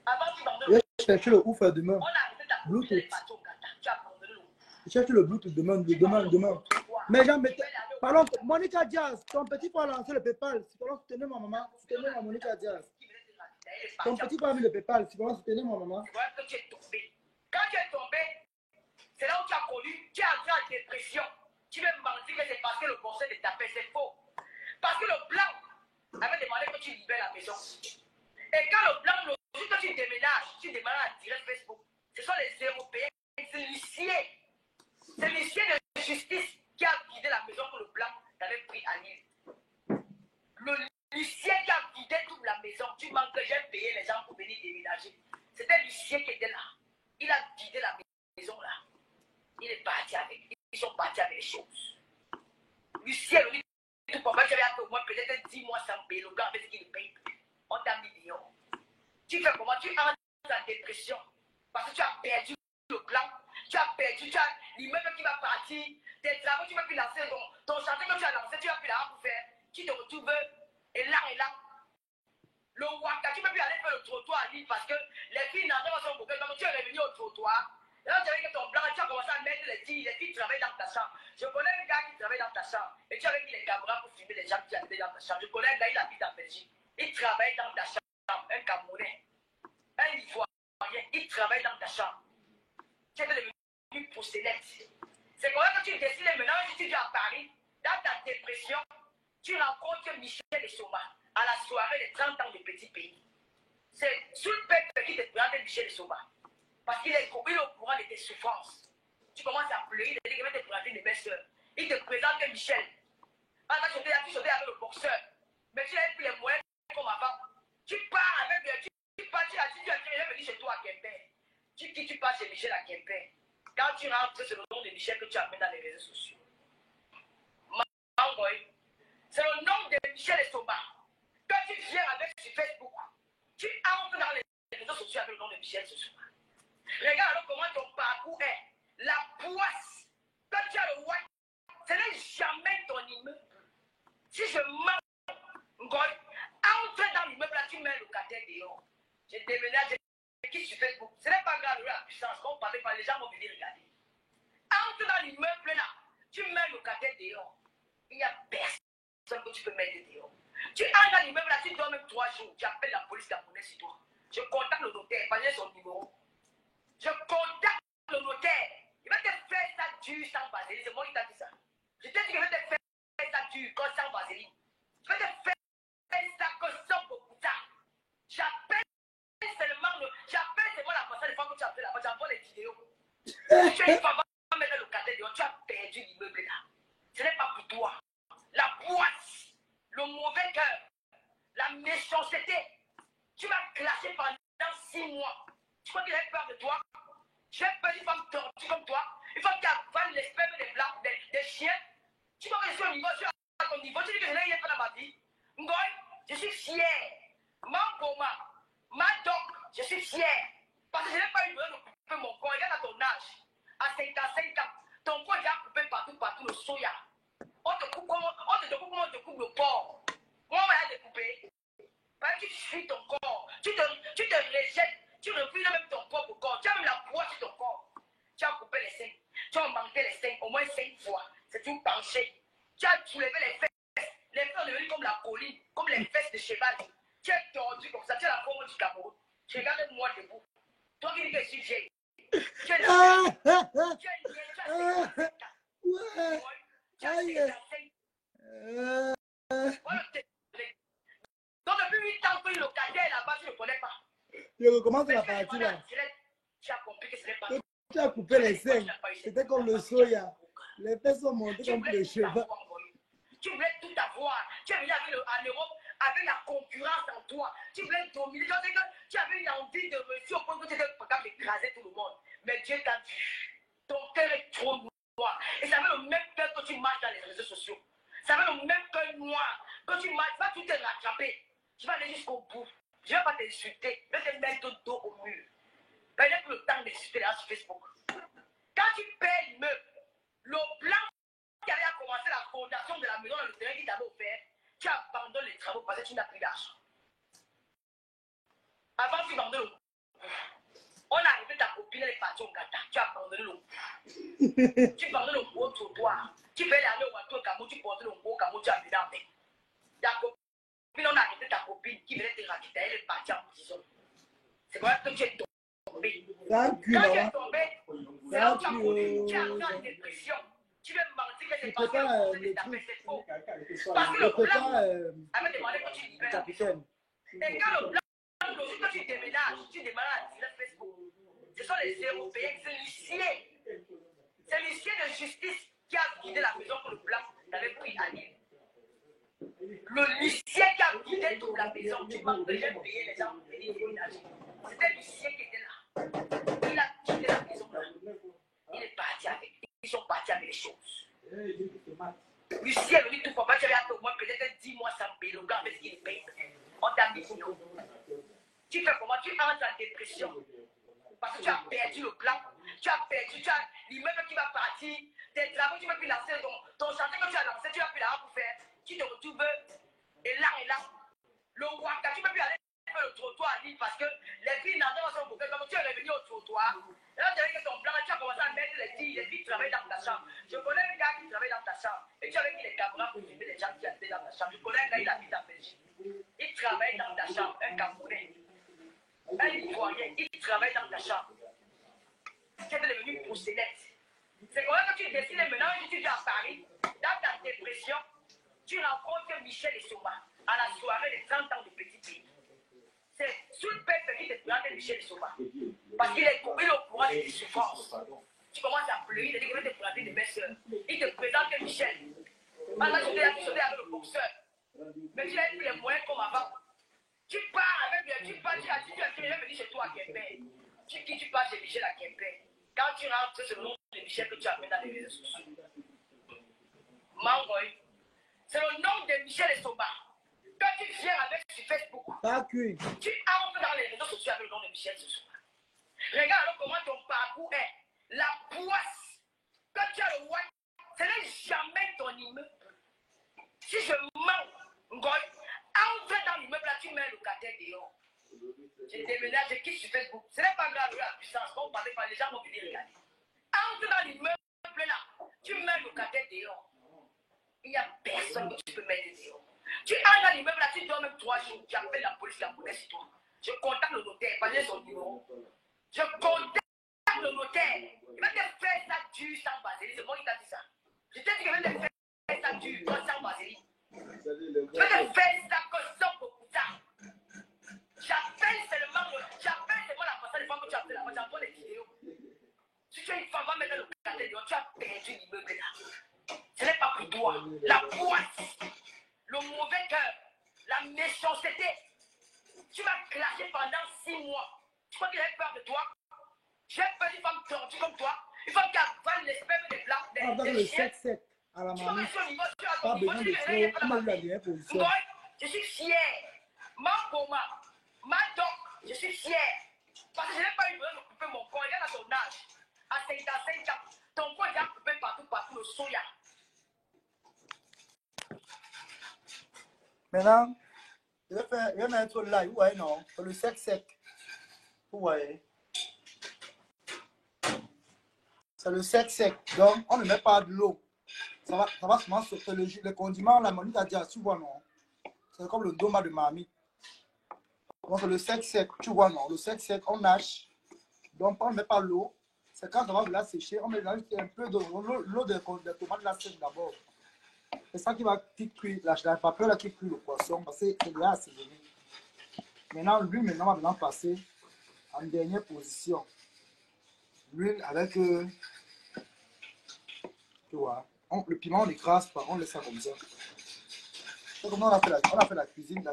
Avant, tu abandonnes. Je cherche le ouf demain. On a arrêté ta Bluetooth. les bateaux, tu as abandonné le ouf. Je cherche le Bluetooth demain. Mais j'en mettais. Parlons, Monica Diaz, ton petit frère a lancé le PayPal. Si tu veux soutenir ma maman, soutenez ma Monica Diaz. Ton petit frère a mis le PayPal. Si tu veux soutenir ma maman. C'est vrai que tu es tombé. Quand tu es tombé, c'est là où tu as connu, tu es entré en dépression. Tu veux me mentir que c'est parce que le conseil de taper, c'est faux. Parce que le blanc avait demandé que tu libères la maison. Et quand le blanc, le jour que tu déménages en direct Facebook, ce sont les Européens, c'est l'huissier. C'est l'huissier de justice qui a vidé la maison que le blanc t'avait pris à Lille. L'huissier qui a vidé toute la maison, tu manques que j'ai payé les gens pour venir déménager. C'était l'huissier qui était là. Il a vidé la maison là. Il est parti avec. Ils sont partis avec les choses. L'huissier, lui, tout pour moi, j'avais au moins peut-être 10 mois sans payer. Le blanc avait dit qu'il ne paye plus. On t'a mis dehors. Tu fais comment? Tu entres en dépression. Parce que tu as perdu le plan. Tu as perdu, tu as l'immeuble qui va partir. Tes travaux, tu ne vas plus lancer. Ton chantier que tu as lancé, tu ne vas plus l'avoir pour faire. Tu te retrouves et là. Le waka, tu ne peux plus aller faire le trottoir à Lille parce que les filles n'entrent pas sur le bouquet. Donc tu es revenu au trottoir. Et là, tu as vu que ton blanc, tu as commencé à mettre les filles travaillent dans ta chambre. Je connais un gars qui travaille dans ta chambre. Et tu avais mis les caméras pour filmer les gens qui habitaient dans ta chambre. Je connais un gars, il habite en Belgique. Il travaille dans ta chambre. Un Camerounais. Un Ivoirien. Il travaille dans ta chambre. Tu es devenu prosélyte. C'est pour ça que tu décides maintenant, si tu viens à Paris, dans ta dépression, tu rencontres Michel Essoma à la soirée des 30 ans de Petit Pays. C'est sous le peuple qui te présente Michel Essoma. Parce qu'il est au courant de tes souffrances. Tu commences à pleurer, il te dit qu'il va te présenter une belle soeur. Il te présente Michel. Avant tu sautais avec le boxeur. Mais tu n'avais plus les moyens comme avant. Tu pars avec tu as venu chez toi à Quimper. Tu pars chez Michel à Quimper. Quand tu rentres, c'est le nom de Michel que tu as mis dans les réseaux sociaux. C'est le nom de Michel Essoma. Quand tu viens avec sur Facebook, tu entres dans les réseaux sociaux avec le nom de Michel Essoma. Regarde alors comment ton parcours est. La poisse. Quand tu as le white, ce n'est jamais ton immeuble. Si je mens, entre dans l'immeuble là, tu mets le locataire dehors. Je déménage, je quitte sur Facebook. Ce n'est pas grave, la puissance. Quand on parle, les gens vont venir regarder. Entre dans l'immeuble là, tu mets le locataire dehors. Il n'y a personne que tu peux mettre dehors. Tu entres dans l'immeuble là, tu dors même 3 jours. Tu appelles la police gabonaise sur toi. Je contacte le notaire, pas son numéro. Je contacte le notaire. Il va te faire ça dur sans vaseline. C'est moi qui t'a dit ça. Je t'ai dit qu'il va te faire ça dur sans vaseline. Je vais te faire ça sans beaucoup ça. J'appelle seulement la personne des fois que tu appelles là-bas. J'envoie les vidéos. Tu as une femme à mettre le locataire dehors. Tu as perdu l'immeuble là. Ce n'est pas pour toi. La poisse, le mauvais cœur, la méchanceté. Tu vas clasher pendant 6 mois. Tu crois qu'il a peur de toi? J'ai peur d'une femme tortue comme toi. Une femme qui avale les spermes des blancs, des chiens. Tu crois que je suis au niveau, je suis à ton niveau. Tu dis que je n'ai rien fait dans ma vie. Ngoy, je suis fier. Mankoma, Madok, je suis fier. Parce que je n'ai pas eu besoin de couper mon corps. Regarde à ton âge. À 55 ans, ton corps est déjà coupé partout le soya. On te coupe comment on te coupe le porc. Moi, on va découper. Parce que tu fuis ton corps. Tu te rejettes. Tu refuses même ton propre corps. Tu as même la poids sur ton corps. Tu as coupé les seins. Tu as manqué les seins au moins 5 fois. C'est tout penché. Tu as soulevé les fesses. Les fesses sont devenues comme la colline, comme les fesses de cheval. Tu es tordu comme ça. Tu as la forme du Cameroun. Tu regardes moi debout. Toi qui dis que je suis vieille. Tu es une donc depuis 8 ans que le locataire là-bas, tu ne le connais pas. Je recommence la partie là. Tu as compris que ce n'est pas. Tu as coupé les seins. C'était comme le soya. Les fesses sont montées comme les cheveux. Tu voulais tout avoir. Tu es venu en Europe avec la concurrence en toi. Tu voulais dominer. Tu avais une envie de réussir au point que tu étais capable d'écraser tout le monde. Mais Dieu t'a vu. Ton cœur est trop noir. Et ça fait le même cœur que tu marches dans les réseaux sociaux. Ça fait le même cœur noir. Quand tu marches, vas tout te rattraper. Tu vas aller jusqu'au bout. Je ne vais pas t'insulter. Je vais te mettre le dos au mur. Il n'y a plus le temps d'insulter là sur Facebook. Quand tu payes l'immeuble, le plan qui avait commencé la fondation de la maison dans le terrain qui t'avait offert, tu abandonnes les travaux parce que tu n'as plus d'argent. Avant, tu abandonnes le coup. On a arrivé ta copine, elle est partie au Gata. Tu as abandonné le coup. Tu abandonnes le coup au trottoir. Tu veux aller au Watou Kamou, tu portes le coup au Kamou, tu as mis dans la main. Ta copine, on a arrêté ta copine qui venait te raqueter, elle est partie en prison. C'est pour ça que tu es tombé. Quand tu es tombé, c'est là où tu as connu, tu es arrivé en dépression. Tu veux me mentir que c'est parce que le conseil de taper, c'est faux. Parce que le plan avait demandé que tu libères la maison. Et quand le plan, quand tu déménages à Facebook. Ce sont les Européens, c'est l'huissier. C'est l'huissier de justice qui a guidé la maison pour le plan t'avais pris à Lille. Le l'huissier qui a guidé toute la maison, tu vas déjà payer les gens pour venir déménager. C'était l'huissier qui était là. Il a quitté la maison là. Il est parti avec. Ils sont partis avec les choses. L'huissier est venu tout pour moi, tu avais au moins peut-être 10 mois sans payer. Le gars, avec ce qu'il paye, on t'a mis. Tu fais comment? Tu entres en dépression. Parce que tu as perdu le plan. Tu as perdu, tu as l'immeuble qui va partir. Tes travaux, tu ne peux plus lancer. Ton chantier que tu as lancé, tu n'as plus là pour faire. Tu te retrouves et là. Le Waka, tu ne peux plus aller faire le trottoir à Lille parce que les filles n'entendent pas son bouquet. Comme tu es revenu au trottoir. Et là, tu as dit que ton plan, tu as commencé à mettre les filles travaillent dans ta chambre. Je connais un gars qui travaille dans ta chambre. Et tu avais mis les caméras pour filmer les gens qui habitaient dans ta chambre. Je connais un gars, il habite en Belgique. Il travaille dans ta chambre, un Camerounais. Un Ivoirien, il travaille dans ta chambre. Tu es devenu prosénète. C'est comme ça que tu décides maintenant, tu es à Paris, dans ta dépression, tu rencontres Michel Essoma à la soirée des 30 ans de Petit Pays. C'est sous le peuple qui te présente Michel Essoma. Parce qu'il est au courant de tes souffrances. Tu commences à pleurer, il dit qu'il va te présenter des belles-sœurs. Il te présente Michel. Maintenant, je t'ai sauté avec le boxeur. Mais tu n'as plus les moyens comme avant. Tu pars avec tu as dit, tu viens venir chez toi à Québec. Tu pars chez Michel à Québec. Quand tu rentres, c'est le nom de Michel que tu as mis dans les réseaux sociaux. Mangoy. C'est le nom de Michel Essoma. Quand tu viens avec sur Facebook, tu entres dans les réseaux sociaux avec le nom de Michel Essoma. Regarde alors comment ton parcours est. La poisse. Quand tu as le white, ce n'est jamais ton immeuble. Si je mens, Ngoy, entre dans l'immeuble là, tu mets le locataire dehors. J'ai déménagé, je quitte sur Facebook. Ce n'est pas grave, la puissance. Quand on parle pas, les gens vont venir regarder. Entre dans l'immeuble là, tu mets le locataire dehors. Il n'y a personne que tu peux mettre dehors. Tu entres dans l'immeuble là, tu dors même 3 jours. Tu appelles la police sur toi. Je contacte le notaire, pas son numéro. Je contacte le notaire. Il va te faire ça dur sans vaseline. C'est moi qui t'a dit ça. Je t'ai dit qu'il va te faire ça dur sans vaseline. Je vais te faire ça sans beaucoup ça. J'appelle seulement la personne des femmes que tu appelles là-bas. J'envoie les vidéos. Si tu es une femme, va mettre le cadre dehors. Tu as perdu l'immeuble là. Ce n'est pas pour toi. La poisse, le mauvais cœur, la méchanceté. Tu vas clasher pendant 6 mois. Tu crois qu'il a peur de toi? J'ai peur d'une femme tordue comme toi. Une femme qui avale les spermes des blancs, des chiens. À la Tu vas mamie. rester au niveau, tu as Pas ton niveau, besoin tu de dis trop. On a eu la dernière position. moi, je suis fier. Ma Boma, ma doc, je suis fier. Parce que je n'ai pas eu besoin de couper mon corps. Regarde à ton âge. À 55 ans, ton corps est déjà coupé partout, le soya. Maintenant, je vais mettre là, vous voyez, non? Le sec. Vous voyez? C'est le sec. Donc, on ne met pas de l'eau. Ça va seulement sauter le jus. Le condiment, la manite a dit, tu vois, non? C'est comme le doma de mamie. Donc, le sec, tu vois, non? Le sec, on hache. Donc, on ne met pas l'eau. C'est quand ça va la sécher, on met un peu d'eau. L'eau de tomate la sèche d'abord. C'est ça qui cuit la vapeur là qui cuit le poisson parce que c'est déjà assaisonné. Maintenant, l'huile va maintenant passer en dernière position. L'huile avec, tu vois, le piment on n'écrase pas, on laisse ça comme ça. C'est comme on a fait la cuisine,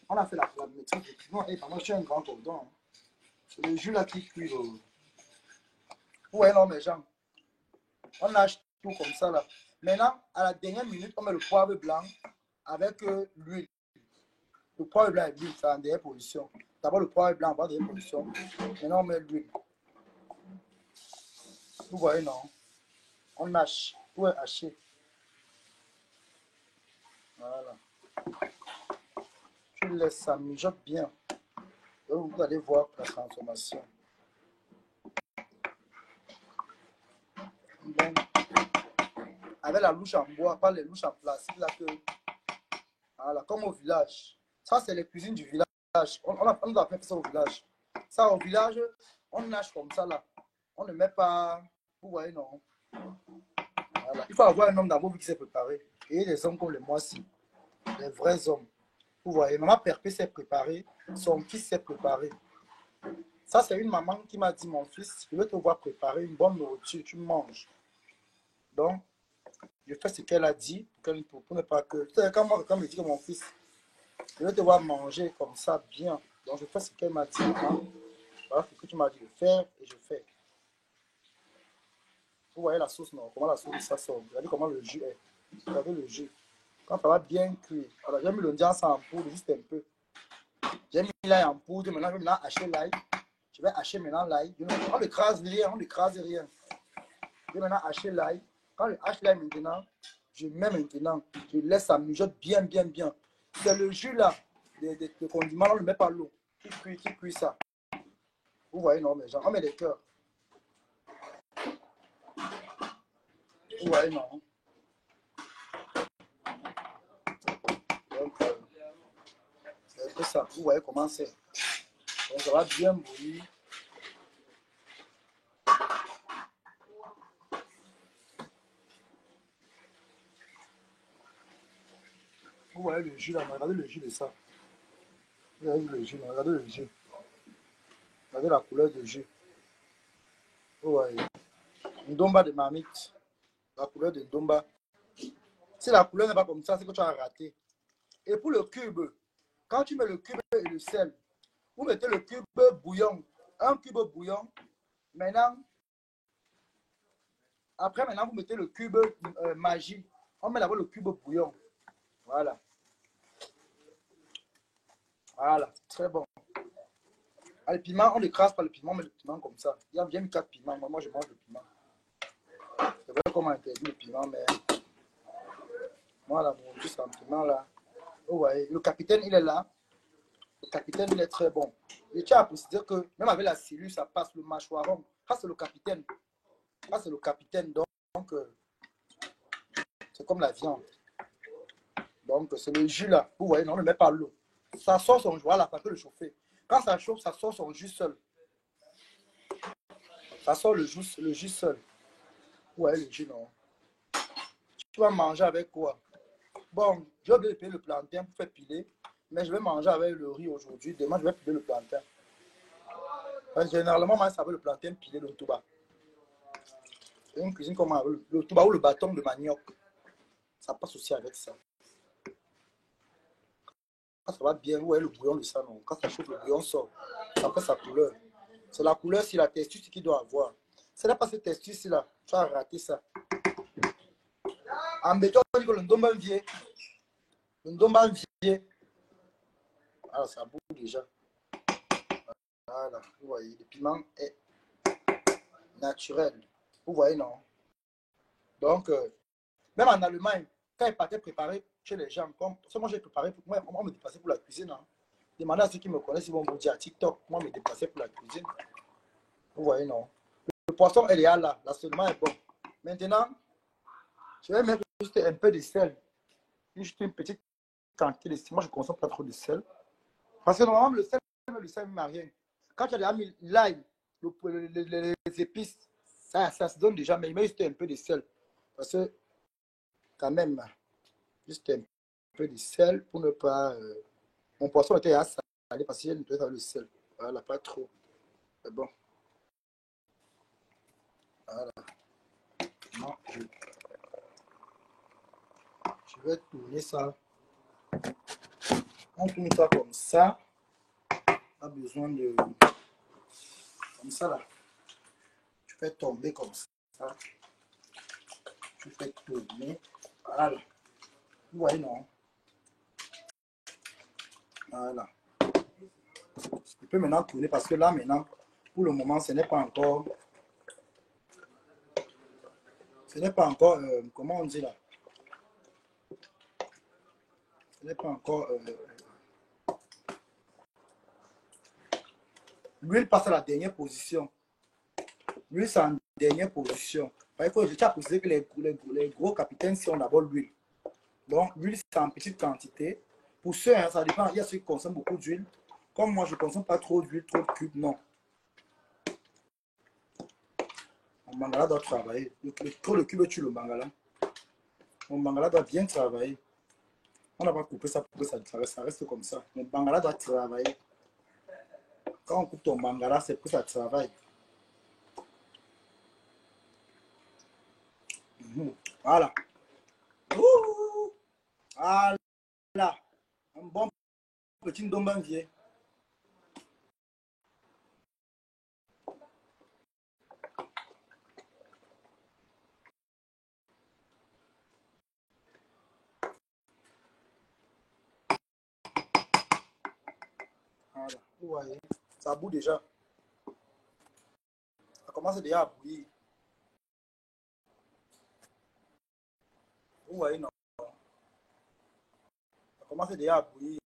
on a fait la maîtrise du piment. Et moi je suis un grand cordon. C'est le jus là qui cuit. Ouais, non, mes gens. On lâche tout comme ça là. Maintenant, à la dernière minute, on met le poivre blanc avec l'huile. Le poivre blanc et l'huile, c'est en dernière position. D'abord le poivre blanc en dernière position. Maintenant, on met l'huile. Vous voyez, non? On hache. Tout est haché. Voilà. Tu laisses ça mijote bien. Donc, vous allez voir la transformation. Donc, avec la louche en bois, pas les louches en plastique là que. Voilà, comme au village. Ça, c'est les cuisines du village. On a fait ça au village. Ça, au village, on nage comme ça là. On ne met pas. Vous voyez, non? Voilà. Il faut avoir un homme d'abord qui s'est préparé. Et les hommes comme les moi-ci. Les vrais hommes. Vous voyez, maman Perpé s'est préparée. Son fils s'est préparé. Ça, c'est une maman qui m'a dit, mon fils, je veux te voir préparer une bonne nourriture. Tu manges. Donc, je fais ce qu'elle a dit pour ne pas que. Quand moi, quelqu'un me dit que mon fils, je veux te voir manger comme ça bien. Donc, je fais ce qu'elle m'a dit. Hein. Voilà ce que tu m'as dit de faire et je fais. Vous voyez la sauce, non? Comment la sauce, ça sort. Regardez comment le jus est. Regardez le jus. Quand ça va bien cuire. Alors, j'ai mis le diance en poudre juste un peu. J'ai mis l'ail en poudre. Maintenant, je vais maintenant hacher l'ail. Je vais hacher maintenant l'ail. On n'écrase rien, on n'écrase rien. Je vais maintenant hacher l'ail. Quand je hache l'ail maintenant, je mets maintenant, je laisse ça mijote bien, bien, bien. C'est le jus là, de condiments, on ne met pas l'eau. Qui cuit ça. Vous voyez, non, mais genre, on met les cœurs. Vous voyez, non. Donc, c'est un peu ça. Vous voyez comment c'est. Donc, ça va bien bouillir. Vous voyez le jus là, regardez le jus de ça. Vous voyez le jus, regardez le jus. Regardez la couleur du jus. Vous voyez. Une domba de marmite. La couleur de domba. Si la couleur n'est pas comme ça, c'est que tu as raté. Et pour le cube, quand tu mets le cube et le sel, vous mettez le cube bouillon. Un cube bouillon. Maintenant, après, maintenant, vous mettez le cube magie. On met d'abord le cube bouillon. Voilà. Voilà, très bon. Ah, le piment, on n'écrase pas le piment, mais le piment comme ça. Il y a bien 4 piments. Moi, je mange le piment. C'est vrai comment interdit le piment, mais moi, là, mon Dieu, c'est un piment là. Vous voyez, le capitaine, il est là. Le capitaine, il est très bon. Je tiens à préciser que même avec la cellule, ça passe le mâchoiron. Ça, c'est le capitaine. Ça, c'est le capitaine. Donc c'est comme la viande. Donc, c'est le jus là. Vous voyez, non, on ne met pas l'eau. Ça sort son jus. Voilà, ça peut le chauffer. Quand ça chauffe, ça sort son jus seul. Ça sort le jus seul. Vous voyez, le jus, non. Tu vas manger avec quoi? Bon, j'ai oublié de payer le plantain pour faire piler. Mais je vais manger avec le riz aujourd'hui. Demain, je vais piler le plantain. Généralement, moi, ça veut le plantain pilé le tuba. C'est une cuisine comme le tuba ou le bâton de manioc. Ça passe aussi avec ça. Quand ça va bien, vous voyez le bouillon de ça, non? Quand ça chauffe, le bouillon sort. Ça fait sa couleur. C'est la couleur, c'est la texture qu'il doit avoir. C'est là pas cette texture-là. Tu as raté ça. En béton, on dit que le ndomba vieux. Le ndomba vieux. Alors, ça boue déjà. Voilà, vous voyez, le piment est naturel. Vous voyez, non? Donc, même en Allemagne, quand ils partaient préparer chez les gens, comme moi j'ai préparé, moi on me déplaçait pour la cuisine. Hein. Demandez à ceux qui me connaissent, ils vont vous dire à TikTok, moi me déplaçais pour la cuisine. Vous voyez, non? Le poisson, elle est là, l'assaisonnement est bon. Maintenant, je vais mettre juste un peu de sel. Juste une petite quantité de sel. Moi, je ne consomme pas trop de sel. Parce que normalement, le sel ne m'a rien. Quand tu as déjà mis l'ail, les épices, ça se donne déjà, mais il met juste un peu de sel. Parce que, quand même, juste un peu de sel pour ne pas. Mon poisson était assez salé parce qu'il y a le sel. Voilà, pas trop. C'est bon. Voilà. Non, je vais tourner ça. On tourne ça comme ça. On a besoin de. Comme ça là. Tu fais tomber comme ça. Tu fais tourner. Voilà. Vous voyez, non? Voilà. Je peux maintenant tourner parce que là, maintenant, pour le moment, ce n'est pas encore. Ce n'est pas encore. Comment on dit là? Ce n'est pas encore. L'huile passe à la dernière position. L'huile, c'est en dernière position. Par exemple, je tiens à préciser que les gros capitaines, si on d'abord l'huile. Donc, l'huile, c'est en petite quantité. Pour ceux, hein, ça dépend. Il y a ceux qui consomment beaucoup d'huile. Comme moi, je ne consomme pas trop d'huile, trop de cubes, non. Mon mangala doit travailler. Trop de cubes tue le mangala. Mon mangala doit bien travailler. On n'a pas coupé ça pour que ça reste comme ça. Mon mangala doit travailler. Quand on coupe ton mangala, c'est pour que ça travaille. Voilà. Ouh. Voilà. Un bon petit ndomba vieux. Vous voyez, ça bout déjà. Ça commence déjà à bouillir. Vous voyez, non? Ça commence déjà à bouillir.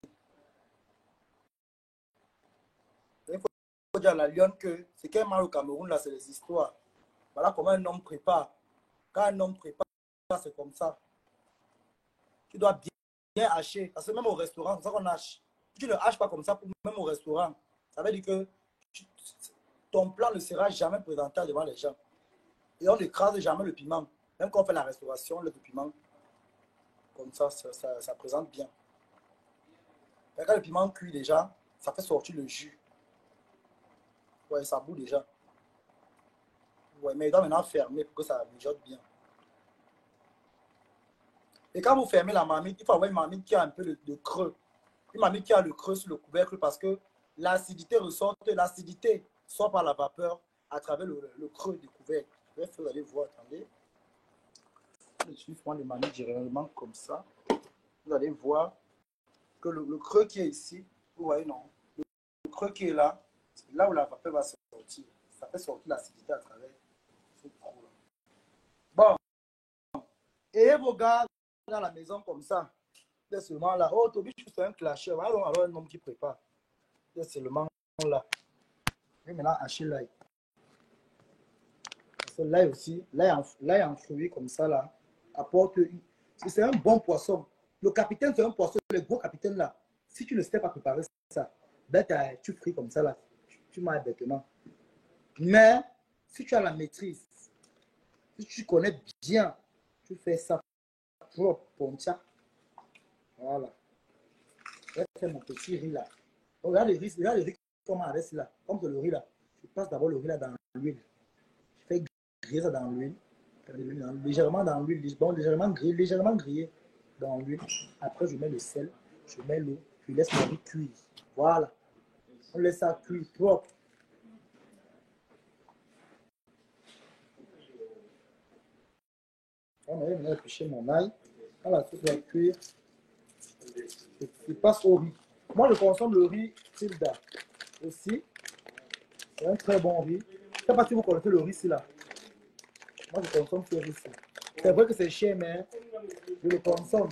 Il faut dire à la lionne que ce qui est mal au Cameroun, là, c'est les histoires. Voilà comment un homme prépare. Quand un homme prépare, c'est comme ça. Tu dois bien hacher. Parce que même au restaurant, c'est ça qu'on hache. Tu ne haches pas comme ça, même au restaurant. Ça veut dire que ton plat ne sera jamais présentable devant les gens. Et on n'écrase jamais le piment. Même quand on fait la restauration, le piment, comme ça, ça présente bien. Et quand le piment cuit déjà, ça fait sortir le jus. Ouais, ça bout déjà. Ouais, mais il doit maintenant fermer pour que ça mijote bien. Et quand vous fermez la marmite, il faut avoir une marmite qui a un peu de creux. Une marmite qui a le creux sur le couvercle parce que l'acidité ressort, l'acidité sort par la vapeur à travers le creux du couvercle. Bref, vous allez voir, attendez. Je vais prendre les marmites généralement comme ça. Vous allez voir que le creux qui est ici, vous voyez, non, le creux qui est là, c'est là où la vapeur va sortir. Ça fait sortir l'acidité à travers ce trou-là. Bon, et vos gars dans la maison comme ça, c'est seulement là. Oh, Toby, je suis un clasheur. Alors, un homme qui prépare. C'est seulement là. Et maintenant, hacher l'ail. Parce que l'ail aussi, l'ail en fruit comme ça, là, apporte. C'est un bon poisson. Le capitaine, c'est un poisson. Le gros capitaine, là, si tu ne sais pas préparer ça, ben, tu frites comme ça, là. Tu manges bêtement. Mais, si tu as la maîtrise, si tu connais bien, tu fais ça propre, comme ça. Voilà. Je vais faire mon petit riz, là. Donc, regarde le riz comment on reste là. Comme le riz, là. Je passe d'abord le riz, là, dans l'huile. Je fais griller ça dans l'huile. Légèrement dans l'huile. Bon, légèrement grillé dans l'huile. Après, je mets le sel, je mets l'eau, je laisse mon riz cuire. Voilà. On laisse ça cuire propre. On va éplucher mon ail. Quand la soupe va cuire, je passe au riz. Moi, je consomme le riz Tilda aussi. C'est un très bon riz. Je ne sais pas si vous connaissez le riz, là. Moi, je consomme ce riz-ci. C'est vrai que c'est cher, mais je le consomme.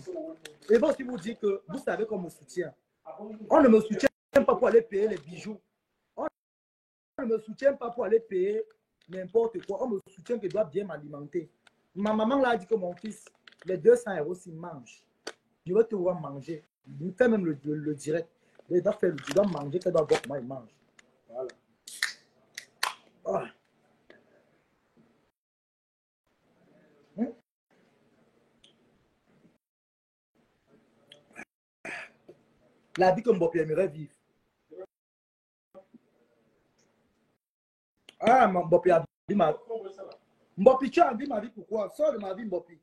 Et bon, si vous dites que vous savez qu'on me soutient, on ne me soutient pas pour aller payer les bijoux. On ne me soutient pas pour aller payer n'importe quoi. On me soutient que je dois bien m'alimenter. Ma maman l'a dit que mon fils, les 200 € s'il mange, je vais te voir manger. Il fait même le direct. Il doit faire il doit manger, qu'il doit voir comment il mange. Voilà. Oh. La vie que Mbopi aimerait vivre. Ah, Mbopi a vu ma vie. Mbopi, tu as vu ma vie pourquoi? Sors de ma vie, Mbopi.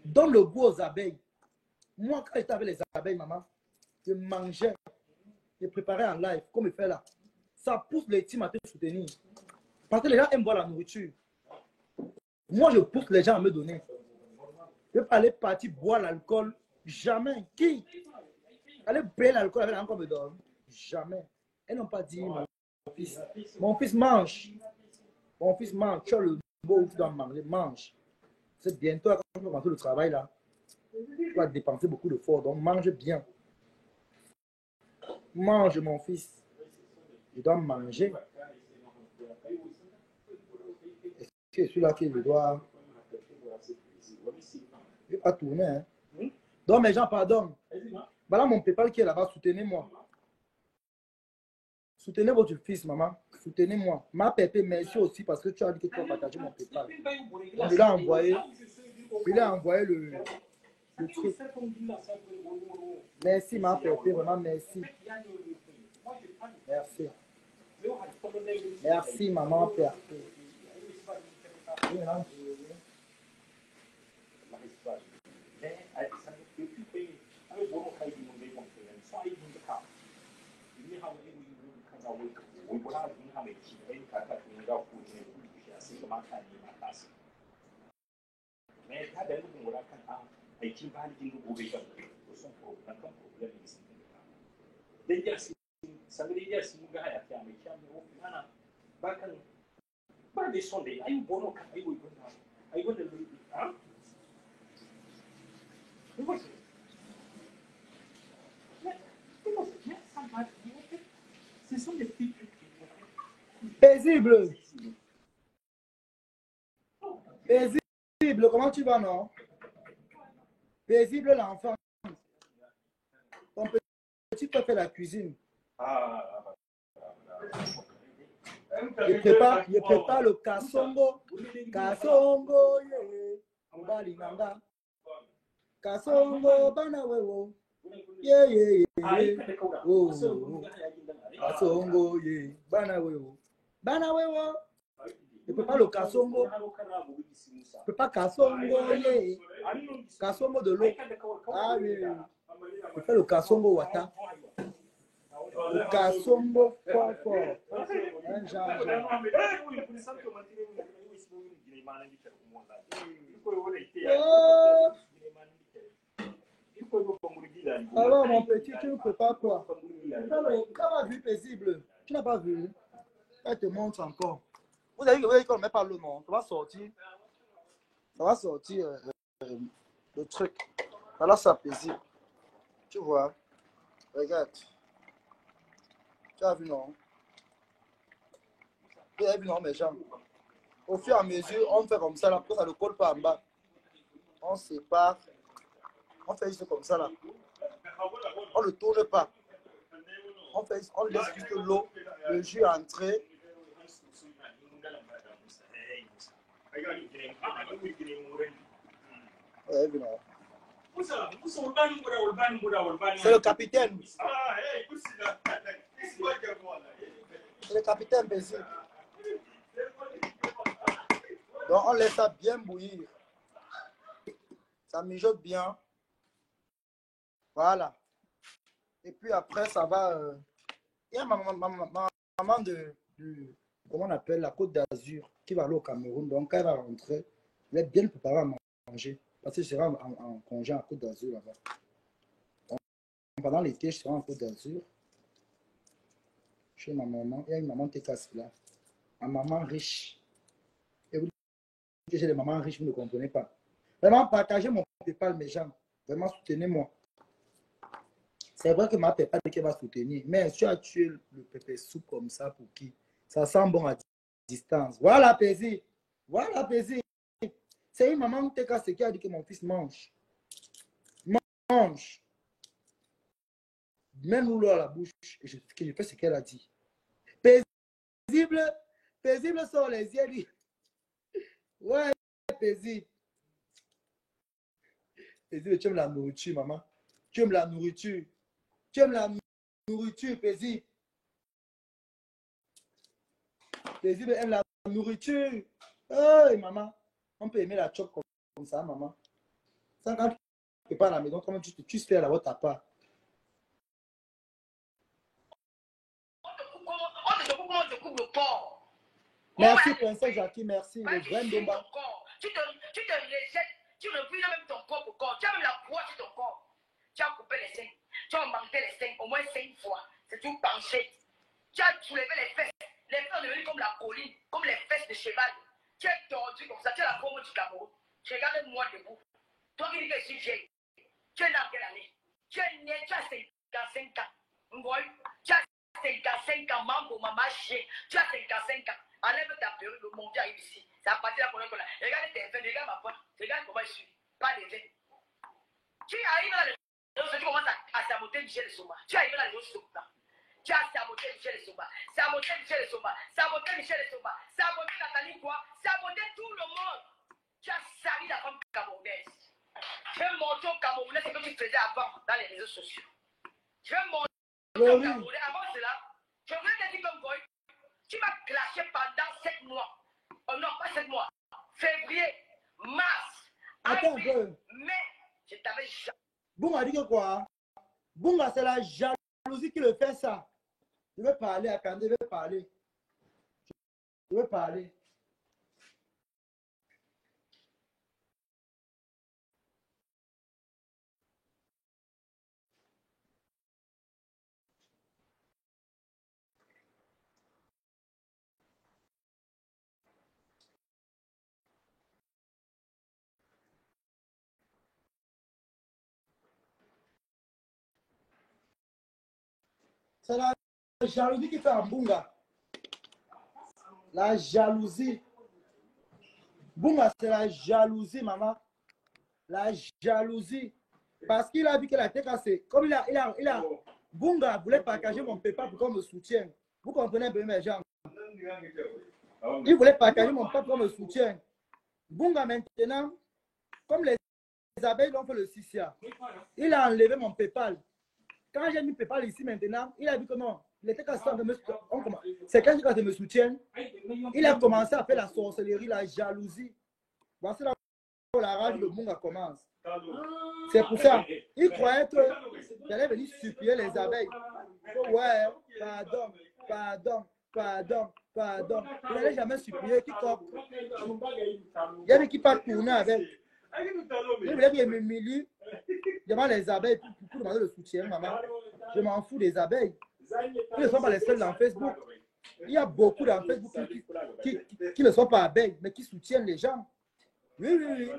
Donne le goût aux abeilles. Moi, quand j'étais avec les abeilles, maman, je mangeais, je préparais en live, comme il fait là. Ça pousse les teams à te soutenir. Parce que les gens aiment boire la nourriture. Moi, je pousse les gens à me donner. Je ne vais pas aller partir boire l'alcool. Jamais. Qui? Aller payer l'alcool avec encore me donne. Jamais. Elles n'ont pas dit, mon fils. Mon fils mange. Mon fils mange. Tu as le mot où tu dois manger. Mange. C'est bientôt, quand tu vas rentrer le travail là, tu vas dépenser beaucoup de force. Donc, mange bien. Mange, mon fils. Je dois manger. C'est celui-là qui le doit. Je ne vais pas tourner. Hein. Donc, mes gens, pardon. Voilà mon PayPal qui est là-bas. Soutenez-moi. Soutenez votre fils, maman. Soutenez-moi. Ma Pépé, merci aussi parce que tu as dit que tu vas partager mon PayPal. Donc, il a envoyé le truc. Merci, ma Pépé. Vraiment, merci. Merci. Merci, maman Pépé. problème ici. Déjà, ça veut dire si nous gagnons à mais qui a mis au final, pas des sondés. Aïe, bon, on a eu aïe, bon, hein? Ce sont des petits trucs. Paisible. Paisible, comment tu vas, non? Paisible, l'enfant. Ton petit peut faire la cuisine. Il prépare le kasongo. Kasongo, yeah. Kasongo, bana wewo. Yeah. Oh. Kasongo, yeah. Bana wewo. Il prépare le kasongo. Il prépare kasongo, yeah. Kasongo de l'eau. Ah oui. Il fait le kasongo wata. Le kasongo fort. Un genre. Alors mon petit, tu ne peux pas quoi? Tu n'as pas vu paisible. Tu n'as pas vu. Elle te montre encore. Vous avez vu qu'on ne met pas le nom. Ça va sortir. Le truc. Voilà ça paisible. Tu vois. Regarde. Tu as vu non? Tu as vu non mes gens? Au fur et à mesure, on fait comme ça là, pour que ça ne colle pas en bas. On sépare. On fait juste comme ça là. On ne tourne pas. On laisse juste l'eau, le jus entrer. C'est le capitaine. C'est le capitaine Bézique. Donc on laisse ça bien bouillir. Ça mijote bien. Voilà. Et puis après, ça va. Il y a ma maman de comment on appelle, la Côte d'Azur, qui va aller au Cameroun. Donc, elle va rentrer. Elle est bien préparée à manger. Parce que je serai en congé en Côte d'Azur là-bas. Pendant l'été, je serai en Côte d'Azur. Chez ma maman. Il y a une maman qui casse là. Ma maman riche. Et vous dites que j'ai des mamans riches, vous ne comprenez pas. Vraiment, partagez mon PayPal, mes gens. Vraiment, soutenez-moi. C'est vrai que ma PayPal qui va soutenir. Mais tu as tué le pépé soupe comme ça pour qui? Ça sent bon à distance. Voilà, Paisible. Voilà, Paisible. C'est une maman qui a dit que mon fils mange. Mange. Mets-nous l'eau à la bouche. Et je fais ce qu'elle a dit. Paisible. Paisible sort les yeux. Ouais, Paisible. Paisible, tu aimes la nourriture, maman. Tu aimes la nourriture. Tu aimes la nourriture, Paisible. Paisible aime la nourriture. Hey, maman. On peut aimer la chope comme ça, maman. Ça, quand tu ne pas à la maison, comment tu fais à la votre part. On te coupe le corps. Merci, princesse Jackie, merci. Tu te rejettes, tu refuses même ton propre corps. Tu as même la poids sur ton corps. Tu as coupé les seins. Tu as augmenté les seins au moins 5 fois. C'est tout penché. Tu as soulevé les fesses. Les fesses sont devenues comme la colline, comme les fesses de cheval. Tu es tordu comme ça. Tu as la forme du Cameroun. Tu regardes moi debout. Toi qui dis que je suis vieille. Tu es né en quelle année? Tu es né, tu as 55 ans. Tu as 55 ans, mambo, maman, chien. Tu as 55 ans. Enlève ta perruque, le monde arrive ici. C'est à partir de la qu'on a. Regarde tes veines, regarde ma voix. Regarde comment je suis. Pas les veines. Tu arrives là, tu commences à saboter Michel Soma. Tu arrives là, tu as saboté Michel Soma. Saboté Michel Soma. Saboté Michel Soma. Saboté Nathalie quoi. Saboté tout le monde. Tu as sali la femme camerounaise. Je vais montrer au Camerounais ce que tu faisais avant dans les réseaux sociaux. Je vais montrer au Camerounais. Avant cela, je voulais te dire comme boy. Tu m'as clashé pendant 7 mois. Oh non, pas 7 mois. Février, mars, avril, mai. Je t'avais jamais. Bunga dit que quoi? Bunga, c'est la jalousie qui le fait ça. Je vais parler à Kandé, je vais parler. Je vais parler. C'est la jalousie qui fait un bunga. La jalousie. Bunga, c'est la jalousie, maman. La jalousie. Parce qu'il a vu que la tête cassée. Comme il a. Bunga voulait partager mon PayPal pour qu'on me soutienne. Vous comprenez un peu mes gens? Il voulait partager mon PayPal pour qu'on me soutienne. Bunga maintenant, comme les abeilles l'ont fait le Sissia, il a enlevé mon PayPal. Quand j'ai mis PayPal ici maintenant, il a vu que non. Il était cassé de me c'est quand il me soutient. Il a commencé à faire la sorcellerie, la jalousie. Voici là où la rage de Bunga commence. C'est pour ça. Il croyait que j'allais venir supplier les abeilles. Ouais, pardon, pardon, pardon, pardon. Il n'allait jamais supplier qui coque. Il y avait qui part tourner avec. Il voulait qu'il m'humilie devant les abeilles pour demander le soutien, maman. Je m'en fous des abeilles. Ils ne sont pas les seuls dans Facebook. Il y a beaucoup dans Facebook qui ne sont pas abeilles, mais qui soutiennent les gens. Oui, oui, oui.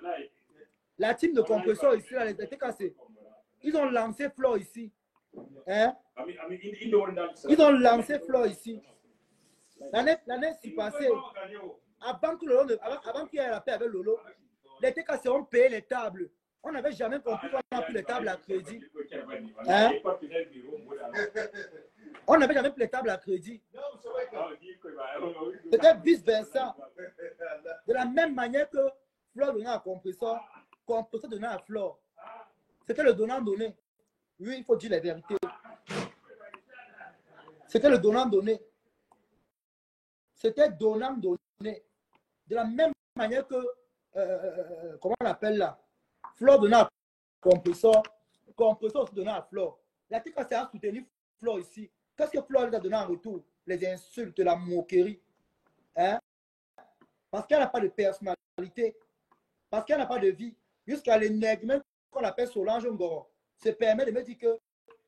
La team de compresseur ici, là, les était cassés. Ils ont lancé Flo ici. Hein? Ils ont lancé Flo ici. L'année passée, avant qu'il y ait la paix avec Lolo, les TKC ont payé les tables. On n'avait jamais compris qu'on a pris les tables à crédit. Hein? On n'avait jamais pris les tables à crédit. C'était vice-versa. De la même manière que Flore donnait à compresseur, compresseur donnait à Flore. C'était le donnant-donné. Oui, il faut dire la vérité. C'était le donnant-donné. C'était donnant-donné. De la même manière que, comment on appelle là, Flore donnait à compresseur, compresseur aussi donnait à Flore. La TKC a soutenu Flore ici. Qu'est-ce que Flore lui a donné en retour? Les insultes, la moquerie. Hein? Parce qu'elle n'a pas de personnalité. Parce qu'elle n'a pas de vie. Jusqu'à l'énigme qu'on appelle Solange Ngoro se permet de me dire que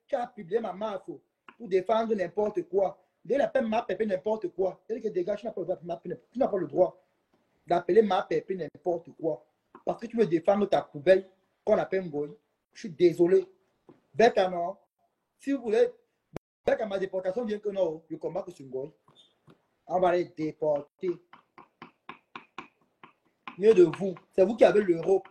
tu as publié ma marque pour défendre n'importe quoi. Dès la peine ma pépé n'importe quoi. C'est-à-dire que dégage, tu n'as pas le droit d'appeler ma pépé n'importe quoi. Parce que tu veux défendre ta poubelle qu'on appelle Ngoy. Je suis désolé. Becca, non. Si vous voulez, Becca, ma déportation vient que non, je combats que sur Ngoy. On va les déporter. Mieux de vous. C'est vous qui avez l'Europe.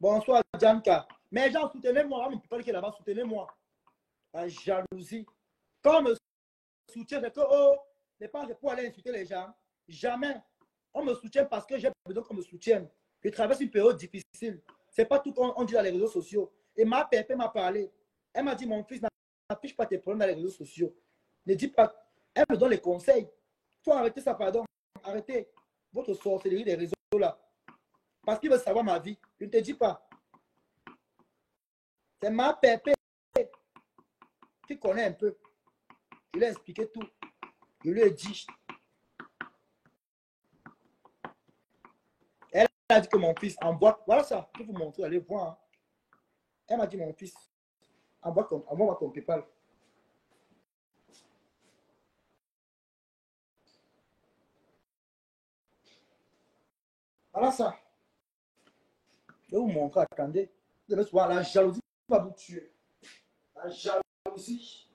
Bonsoir, Janka. Mais gens, soutenez-moi. On ne peut pas dire qu'il est là-bas. Soutenez-moi. La jalousie. Quand on me soutient, c'est que, oh, n'est pas pour aller insulter les gens. Jamais. On me soutient parce que j'ai besoin qu'on me soutienne. Je traverse une période difficile. Ce n'est pas tout qu'on dit dans les réseaux sociaux. Et ma pépé m'a parlé. Elle m'a dit, mon fils, n'affiche pas tes problèmes dans les réseaux sociaux. Ne dis pas. Elle me donne les conseils. Il faut arrêter ça, pardon. Arrêtez votre sorcellerie des réseaux là. Parce qu'il veut savoir ma vie. Je ne te dis pas. C'est ma pépé qui connaît un peu. Je lui ai expliqué tout. Je lui ai dit. Elle a dit que mon fils envoie. Voilà ça. Je vais vous montrer. Allez voir. Hein. Elle m'a dit, mon fils, envoie ton PayPal. Voilà ça. Je vais vous montrer. Attendez. Vous devez voir la jalousie va vous tuer. La jalousie.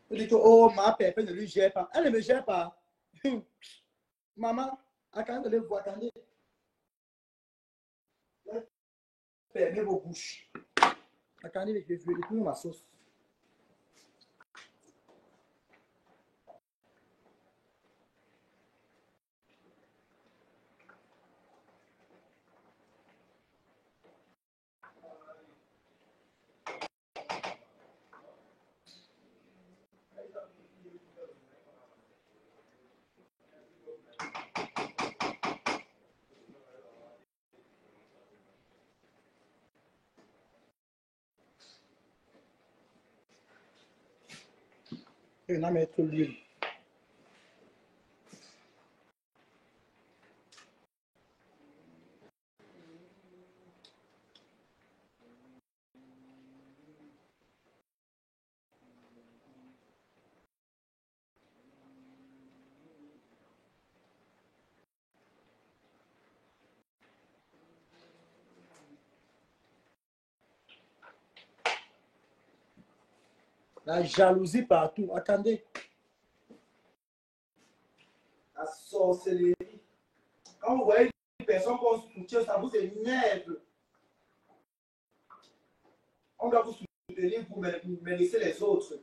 Vous dites que, oh, ma pépé ne lui gère pas. Elle ne me gère pas. Maman, attendez, vous attendez. Fermez vos bouches. Attendez, je vais prendre ma sauce. Je vais mettre l'huile. La jalousie partout. Attendez. La sorcellerie. Quand vous voyez une personne qu'on soutient, ça vous énerve. On doit vous soutenir pour me laisser les autres.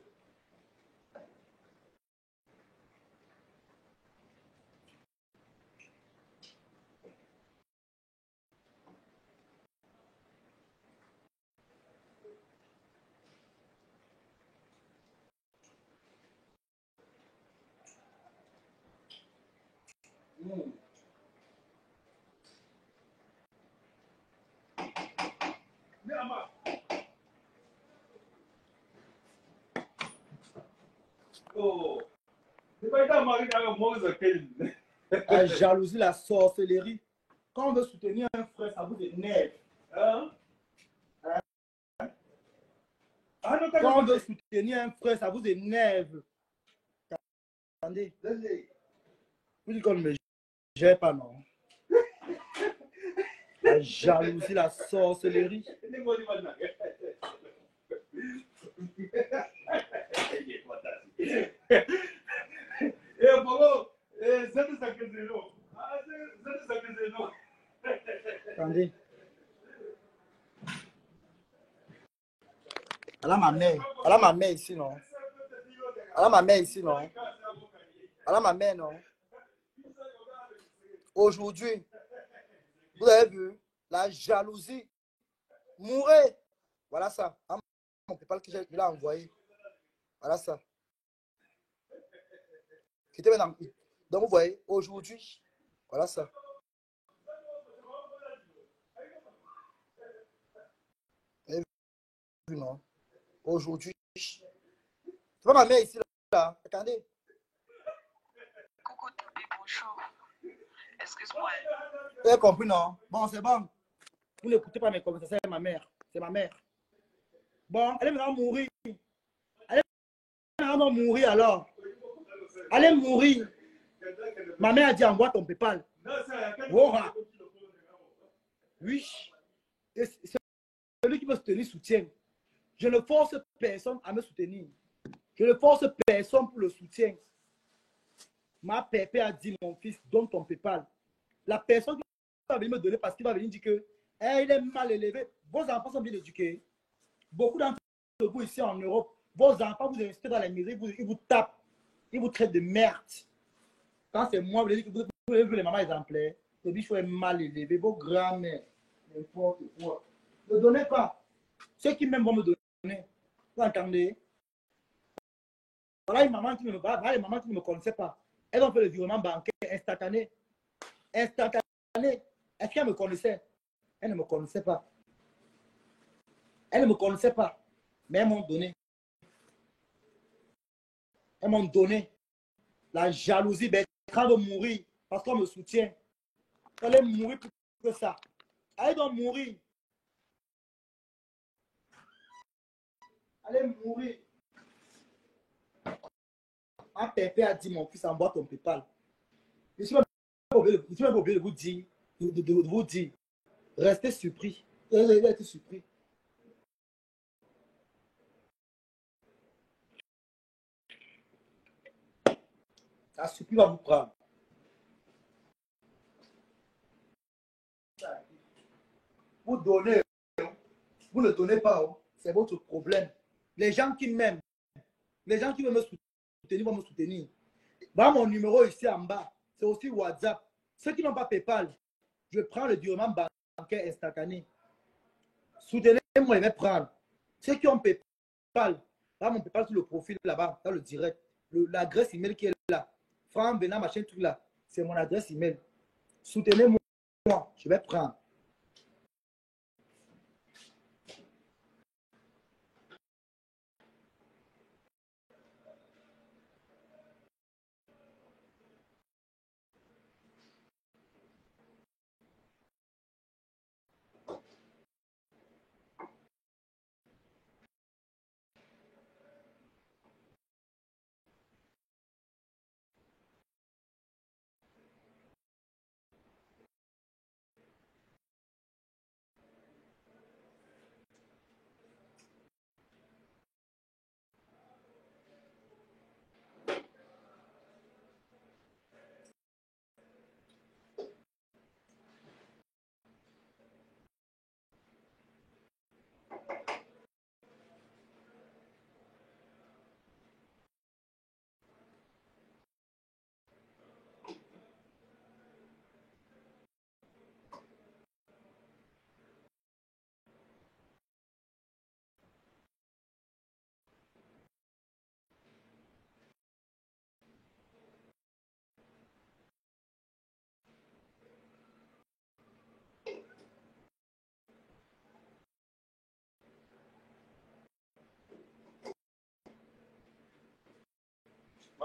Oh. C'est pas étant marié dans le monde de La jalousie, la sorcellerie. Quand on veut soutenir un frère, ça vous énerve. Hein? Ah non, Quand on veut soutenir un frère, ça vous énerve. Attendez. Vous dites qu'on ne me gère pas, non? La jalousie, la sorcellerie. Eh, Bobo, Attendez. Elle a ma mère. Elle a ma mère ici, non? Elle a ma mère ici, non? Elle a ma mère, non? Aujourd'hui, vous avez vu la jalousie. Mourez. Voilà ça. Mon PayPal que je l'ai envoyé. Voilà ça. Qui était maintenant. Donc vous voyez, aujourd'hui, voilà ça. Vous avez vu, non? Aujourd'hui. C'est pas ma mère ici, là. Attendez. Coucou Toby, bonjour. Excuse-moi. Vous avez compris, non? Bon, c'est bon. Vous n'écoutez pas mes conversations, c'est ma mère. C'est ma mère. Bon, elle est maintenant mourir. Elle est maintenant mourir alors. Elle est mourir. Ma mère a dit envoie ton PayPal. Voilà. Oui. C'est celui qui me soutenir soutient. Je ne force personne à me soutenir. Je ne force personne pour le soutien. Ma pépé a dit mon fils, donne ton PayPal. La personne qui va venir me donner parce qu'il va venir dire que il est mal élevé. Vos enfants sont bien éduqués. Beaucoup d'entre vous ici en Europe, vos enfants vous investissez dans les maisons, ils vous tapent, ils vous traitent de merde. Quand c'est moi, vous avez vu les mamans exemplaires, le bichon est mal élevé, vos grands-mères, n'importe quoi. Ne donnez pas. Ceux qui m'aiment vont me donner. Vous entendez? Voilà une maman qui ne me connaissait pas. Elles ont fait le virement bancaire instantané. Instantané. Est-ce qu'elle me connaissait? Elle ne me connaissait pas. Elle ne me connaissait pas. Mais elles m'ont donné. Elles m'ont donné. La jalousie, Bertrand veut mourir parce qu'on me soutient. Elle est mourir plus que ça. Elle doit mourir. Elle est mourir. Un pépé a dit, mon fils, envoie ton PayPal. Je ne suis pas obligé de vous dire, de vous dire. Restez surpris. Vous allez être surpris. La surprise va vous prendre. Vous donnez, vous ne donnez pas, c'est votre problème. Les gens qui m'aiment, les gens qui veulent me soutenir vont me soutenir. Voilà mon numéro ici en bas, c'est aussi WhatsApp. Ceux qui n'ont pas PayPal, je prends le virement bancaire instantané. Soutenez-moi, je vais prendre. Ceux qui ont PayPal, là mon PayPal sur le profil là-bas, dans le direct, l'adresse email qui est là, Franck Bénin, machin, truc là, c'est mon adresse email. Soutenez-moi, je vais prendre.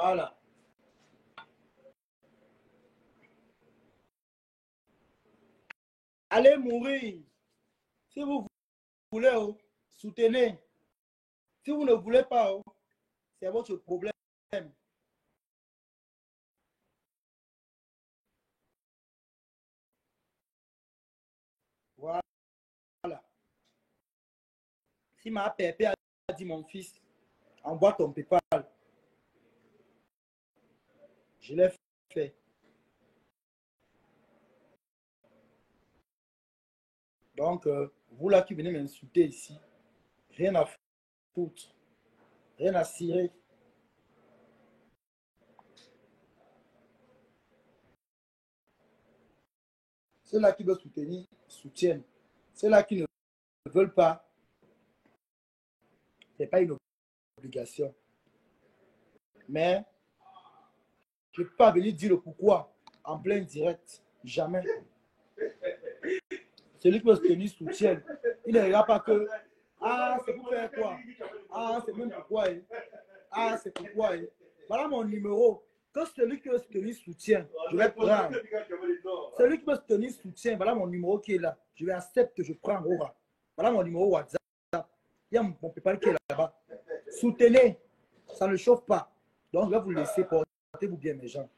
Voilà. Allez mourir. Si vous voulez, oh, soutenez. Si vous ne voulez pas, oh, c'est votre problème. Voilà. Si ma pépé a dit mon fils, envoie ton PayPal. Je l'ai fait. Donc, vous là qui venez m'insulter ici, rien à foutre, rien à cirer. Ceux-là qui veulent soutenir, soutiennent. Ceux-là qui ne veulent pas, ce n'est pas une obligation. Mais je ne peux pas venir dire le pourquoi en plein direct. Jamais. Celui qui veut soutenir, soutienne. Il ne regarde pas que ah, c'est pour faire quoi? Ah, c'est même pourquoi. Ah, c'est pourquoi. Voilà mon numéro. Quand celui qui veut soutenir, soutient, je vais prendre. Celui qui veut soutenir, soutient, voilà mon numéro qui est là. Je vais accepter, je prends. Voilà mon numéro WhatsApp. Il y a mon PayPal qui est là-bas. Soutenez. Ça ne chauffe pas. Donc, je vais vous laisser. Portez-vous bien, mes gens.